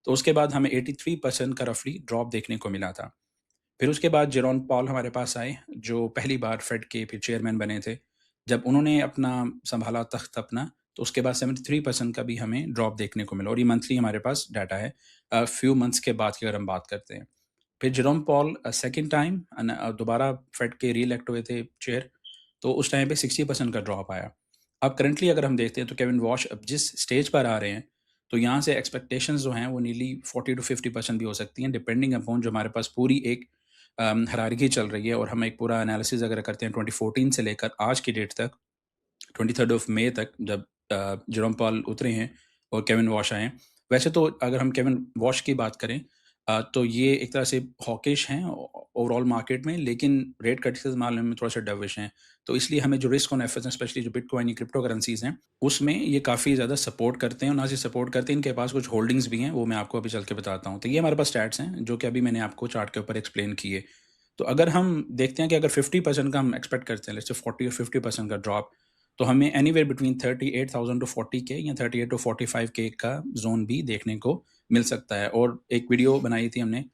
तो उसके बाद हमें 83% का रफली ड्रॉप देखने को मिला था। फिर उसके बाद जेरोन पॉल हमारे पास आए, जो पहली बार फेड के फिर चेयरमैन बने थे। जब उन्होंने अपना सँभाला तख्त अपना, तो उसके बाद 73% का भी हमें ड्रॉप देखने को मिला और ये मंथली हमारे पास डाटा है, फ्यू मंथ्स के बाद की अगर हम बात करते हैं। फिर जेरोम पॉल सेकंड टाइम दोबारा फेड के री-इलेक्ट हुए थे चेयर, तो उस टाइम पे 60% का ड्रॉप आया। अब करंटली अगर हम देखते हैं तो केविन वॉश अब जिस स्टेज पर आ रहे हैं, तो यहाँ से एक्सपेक्टेशंस जो हैं वो नीयरली 40 टू 50% भी हो सकती हैं, डिपेंडिंग अपॉन जो हमारे पास पूरी एक हायरार्की चल रही है और हम एक पूरा एनालिसिस अगर करते हैं 2014 से लेकर आज की डेट तक, 23rd ऑफ मई तक, जब जेरोम पॉल उतरे हैं और केविन वॉश आए हैं। वैसे तो अगर हम केविन वॉश की बात करें, तो ये एक तरह से हॉकिश हैं ओवरऑल मार्केट में, लेकिन रेट कट के मामले में थोड़ा सा डविश हैं। तो इसलिए हमें जो रिस्क ऑन एफएस हैं, स्पेशली जो बिटकॉइन या क्रिप्टो करेंसीज हैं, उसमें ये काफ़ी ज़्यादा सपोर्ट करते हैं और ना सिर्फ सपोर्ट करते हैं, इनके पास कुछ होल्डिंग्स भी हैं, वो मैं आपको अभी चल के बताता हूँ। तो ये हमारे पास स्टैट्स हैं जो कि अभी मैंने आपको चार्ट के ऊपर एक्सप्लेन किए। तो अगर हम देखते हैं कि अगर 50% का हम एक्सपेक्ट करते हैं, लेट्स से 40 और 50% का ड्रॉप, तो हमें एनीवेयर बिटवीन 38,000 टू 40K या 38 टू 45K का ज़ोन भी देखने को मिल सकता है। और एक वीडियो बनाई थी हमने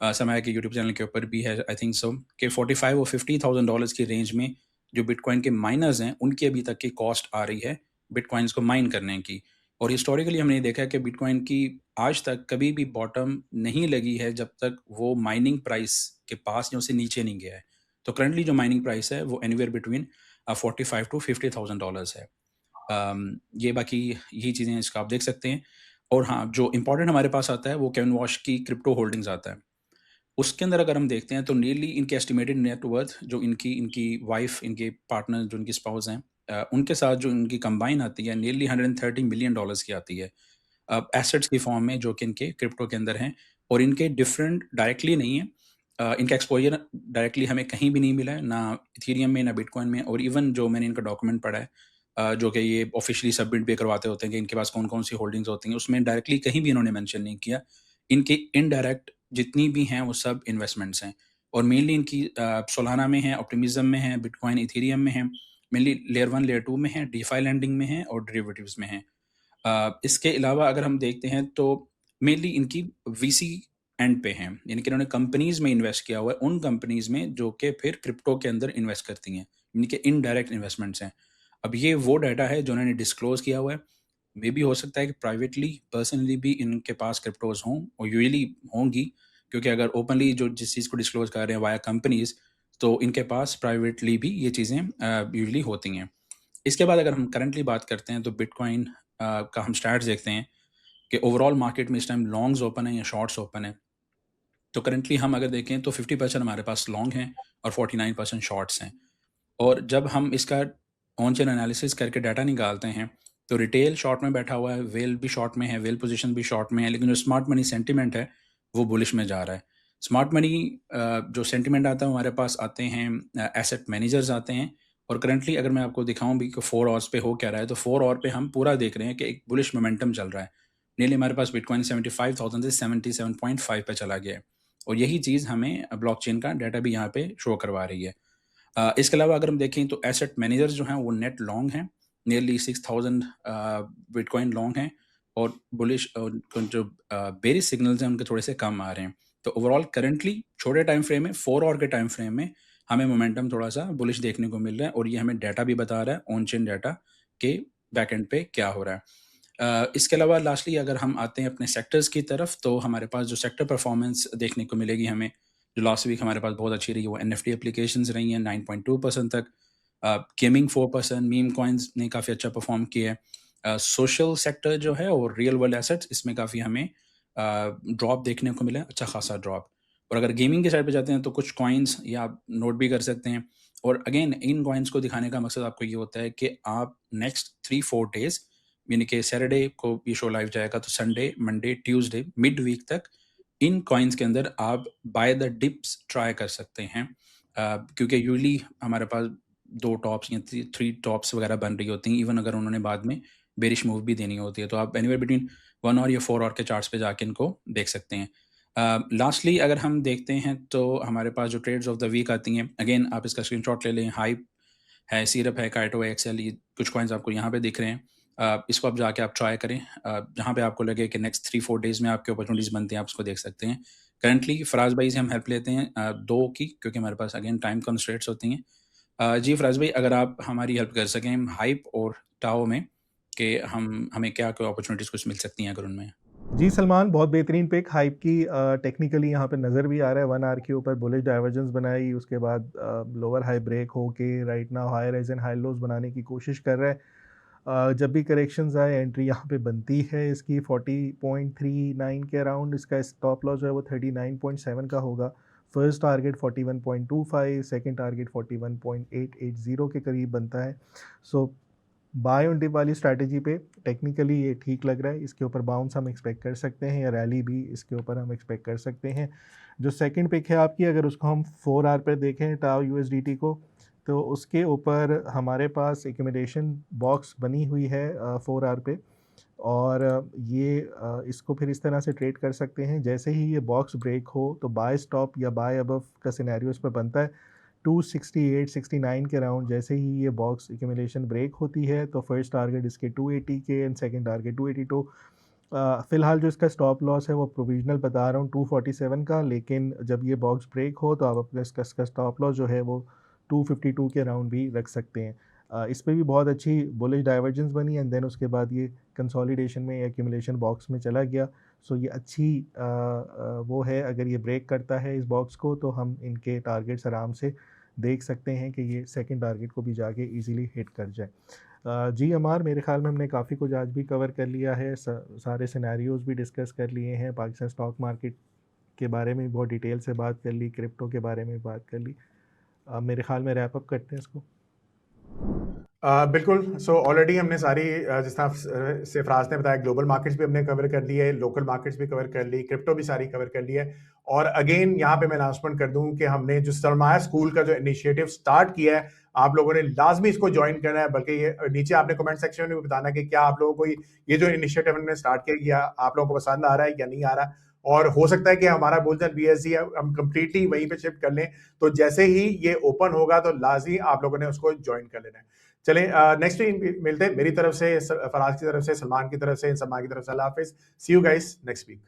समय के यूट्यूब चैनल के ऊपर भी है, आई थिंक सो, कि 45 और $50,000 की रेंज में जो बिटकॉइन के माइनर्स हैं, उनकी अभी तक की कॉस्ट आ रही है बिटकॉइन्स को माइन करने की। और हिस्टोरिकली हमने देखा है कि बिटकॉइन की आज तक कभी भी बॉटम नहीं लगी है जब तक वो माइनिंग प्राइस के पास या उससे नीचे नहीं गया है। तो करंटली जो माइनिंग प्राइस है वो एनीवेयर बिटवीन 45 टू $50,000 है। ये बाकी यही चीज़ें हैं इसका आप देख सकते हैं। और हाँ, जो इम्पोर्टेंट हमारे पास आता है वो केविन वॉश की क्रिप्टो होल्डिंग्स आता है। उसके अंदर अगर हम देखते हैं तो नियरली इनके एस्टिमेटेड नेट वर्थ जो इनकी इनकी वाइफ, इनके पार्टनर जो इनकी स्पाउस हैं, उनके साथ जो इनकी कंबाइन आती है नियरली $130 मिलियन की आती है एसेट्स की फॉर्म में, जो कि इनके क्रिप्टो के अंदर हैं। और इनके डिफरेंट डायरेक्टली नहीं है, इनका एक्सपोजर डायरेक्टली हमें कहीं भी नहीं मिला है, ना इथेरियम में, ना बिटकॉइन में। और इवन जो मैंने इनका डॉक्यूमेंट पढ़ा है, जो कि ये ऑफिशियली सबमिट भी करवाते होते हैं कि इनके पास कौन कौन सी होल्डिंग्स होती हैं, उसमें डायरेक्टली कहीं भी इन्होंने मेंशन नहीं किया। इनके इनडायरेक्ट जितनी भी हैं वो सब इन्वेस्टमेंट्स हैं और मेनली इनकी सोलाना में है, ऑप्टिमिज्म में है, बिटकॉइन इथेरियम में है, मेनली लेयर 1 लेयर 2 में हैं, डीफाई लैंडिंग में हैं और डेरिवेटिव्स में हैं। इसके अलावा अगर हम देखते हैं तो मेनली इनकी वीसी एंड पे हैं, यानी कि इन्होंने कंपनीज में इन्वेस्ट किया हुआ है, उन कंपनीज में जो कि फिर क्रिप्टो के अंदर इन्वेस्ट करती हैं, यानी कि इनडायरेक्ट इन्वेस्टमेंट्स हैं। अब ये वो डाटा है जो उन्होंने डिस्क्लोज किया हुआ है। मे भी हो सकता है कि प्राइवेटली पर्सनली भी इनके पास क्रिप्टोज हों, और यूजुअली होंगी, क्योंकि अगर ओपनली जो जिस चीज़ को डिस्क्लोज कर रहे हैं वाया कंपनीज, तो इनके पास प्राइवेटली भी ये चीज़ें यूजुअली होती हैं। इसके बाद अगर हम करंटली बात करते हैं तो बिटकॉइन का हम स्टैट्स देखते हैं कि ओवरऑल मार्केट में इस टाइम लॉन्ग्स ओपन है या शॉर्ट्स ओपन है। तो करंटली हम अगर देखें तो 50% हमारे पास लॉन्ग हैं और 49% शॉर्ट्स हैं। और जब हम इसका ऑन चेन एनालिसिस करके डाटा निकालते हैं तो रिटेल शॉर्ट में बैठा हुआ है, वेल भी शॉर्ट में है, वेल पोजीशन भी शॉर्ट में है, लेकिन जो स्मार्ट मनी सेंटिमेंट है वो बुलिश में जा रहा है। स्मार्ट मनी जो सेंटिमेंट आता है हमारे पास आते हैं एसेट मैनेजर्स आते हैं, और करंटली अगर मैं आपको दिखाऊं भी कि 4 आवर्स पे हो क्या रहा है, तो 4 आवर पे हम पूरा देख रहे हैं कि एक बुलिश मोमेंटम चल रहा है। नियरली हमारे पास बिटकॉइन 75,000 से 77.5 पे चला गया है, और यही चीज़ हमें ब्लॉकचेन का डाटा भी यहाँ पे शो करवा रही है। इसके अलावा अगर हम देखें तो एसेट मैनेजर्स जो हैं वो नेट लॉन्ग हैं, नियरली 6,000 बिटकॉइन लॉन्ग हैं, और बुलिश जो बेरिश सिग्नल्स हैं उनके थोड़े से कम आ रहे हैं। तो ओवरऑल करंटली छोटे टाइम फ्रेम में 4 आवर के टाइम फ्रेम में हमें मोमेंटम थोड़ा सा बुलिश देखने को मिल रहा है, और ये हमें डाटा भी बता रहा है ऑन चेन डाटा के बैक एंड पे क्या हो रहा है। इसके अलावा लास्टली अगर हम आते हैं अपने सेक्टर्स की तरफ, तो हमारे पास जो सेक्टर परफॉर्मेंस देखने को मिलेगी हमें, जो लास्ट वीक हमारे पास बहुत अच्छी रही, वो NFT एप्लीकेशंस रही हैं 9.2% तक, गेमिंग 4%, मीम कॉइन्स ने काफ़ी अच्छा परफॉर्म किया है। सोशल सेक्टर जो है और रियल वर्ल्ड एसेट्स, इसमें काफ़ी हमें ड्रॉप देखने को मिला है, अच्छा खासा ड्रॉप। और अगर गेमिंग के साइड पे जाते हैं तो कुछ कॉइन्स या आप नोट भी कर सकते हैं। और अगेन इन कॉइन्स को दिखाने का मकसद आपको ये होता है कि आप नेक्स्ट 3-4 डेज, यानी कि सैटरडे को ये शो लाइव जाएगा, तो Sunday, Monday, Tuesday, mid week तक इन कॉइन्स के अंदर आप बाय द डिप्स ट्राई कर सकते हैं। क्योंकि यूजली हमारे पास 2 टॉप्स या 3 टॉप्स वगैरह बन रही होती हैं, इवन अगर उन्होंने बाद में बेरिश मूव भी देनी होती है, तो आप एनीवेयर बिटवीन 1 और या 4 और के चार्ट्स पे जाके इनको देख सकते हैं। लास्टली अगर हम देखते हैं तो हमारे पास जो ट्रेड्स ऑफ द वीक आती हैं, अगेन आप इसका स्क्रीनशॉट ले लें। हाइप है, सीरप है, काइटो है, एक्सेल, ये कुछ कॉइन्स आपको यहाँ पे दिख रहे हैं। इसको आप जाके आप ट्राई करें, जहाँ पे आपको लगे कि नेक्स्ट 3-4 डेज में आपके अपॉर्चुनिटीज़ बनते हैं, आप उसको देख सकते हैं। करंटली फराज भाई से हम हेल्प लेते हैं 2 की, क्योंकि हमारे पास अगेन टाइम कंस्ट्रेंट्स होती हैं। जी फराज भाई, अगर आप हमारी हेल्प कर सकें हाइप और टाओ में, कि हमें क्या कोई अपॉर्चुनिटीज़ कुछ मिल सकती हैं अगर उनमें। जी सलमान, बहुत बेहतरीन पिक हाइप की। टेक्निकली यहाँ पे नज़र भी आ रहा है 1 आवर के ऊपर बुलिश डाइवर्जेंस बनाई, उसके बाद लोअर हाई ब्रेक होके right now high rise and high lows बनाने की कोशिश कर रहा है। जब भी करेक्शंस आए एंट्री यहाँ पे बनती है इसकी 40.39 के अराउंड। इसका स्टॉप लॉस जो है वो 39.7 का होगा। फर्स्ट टारगेट 41.25, सेकंड टारगेट 41.880 के करीब बनता है। सो बाय ऑन डिप वाली स्ट्रैटेजी पे टेक्निकली ये ठीक लग रहा है। इसके ऊपर बाउंस हम एक्सपेक्ट कर सकते हैं, या रैली भी इसके ऊपर हम एक्सपेक्ट कर सकते हैं। जो सेकंड पिक है आपकी, अगर उसको हम 4 आवर पे देखें टाओ USDT को, तो उसके ऊपर हमारे पास एक्यूमुलेशन बॉक्स बनी हुई है 4 आवर पे, और ये इसको फिर इस तरह से ट्रेड कर सकते हैं। जैसे ही ये बॉक्स ब्रेक हो तो बाय स्टॉप या बाय अबव का सिनेरियो इस पर बनता है 268-69 के अराउंड। जैसे ही ये बॉक्स एक्यूमुलेशन ब्रेक होती है तो फर्स्ट टारगेट इसके 280 के एंड सेकंड टारगेट 282। फ़िलहाल जो इसका स्टॉप लॉस है वो प्रोविजनल बता रहा हूँ 247 का, लेकिन जब ये बॉक्स ब्रेक हो तो आप अपना इसका स्टॉप लॉस जो है वो 252 के अराउंड भी रख सकते हैं। इस पर भी बहुत अच्छी बुलिश डाइवर्जेंस बनी, एंड देन उसके बाद ये कंसोलिडेशन में एक्यूमुलेशन बॉक्स में चला गया। सो ये अच्छी वो है, अगर ये ब्रेक करता है इस बॉक्स को तो हम इनके टारगेट्स आराम से देख सकते हैं कि ये सेकंड टारगेट को भी जाके इजीली हिट कर जाए। जी अमार, मेरे ख्याल में हमने काफ़ी कुछ आज भी कवर कर लिया है, सारे सिनेरियोज भी डिस्कस कर लिए हैं, पाकिस्तान स्टॉक मार्केट के बारे में बहुत डिटेल से बात कर ली, क्रिप्टो के बारे में बात कर ली। मेरे ख्याल में रैप अप करते हैं इसको। बिल्कुल। सो ऑलरेडी हमने सारी जिस तरह से फराज ने बताया, ग्लोबल मार्केट्स भी हमने कवर कर ली है, लोकल मार्केट्स भी कवर कर ली, क्रिप्टो भी सारी कवर कर ली है। और अगेन यहाँ पे मैं अनाउंसमेंट कर दूं कि हमने जो सरमाया स्कूल का जो इनिशिएटिव स्टार्ट किया है, आप लोगों ने लाजमी इसको ज्वाइन करना है। बल्कि ये नीचे आपने कमेंट सेक्शन में बताना कि क्या आप लोगों को ये जो इनिशिएटिव हमने स्टार्ट किया आप लोगों को पसंद आ रहा है या नहीं आ रहा। और हो सकता है कि हमारा बुल्सन BSC हम कंप्लीटली वहीं पे शिफ्ट कर लें। तो जैसे ही ये ओपन होगा तो लाजमी आप लोगों ने उसको ज्वाइन कर लेना है। चलें, नेक्स्ट वीक मिलते हैं। मेरी तरफ से, फराज की तरफ से, सलमान की तरफ से, सलमान की तरफ से अल्लाह हाफिज। सी यू गाइस नेक्स्ट वीक।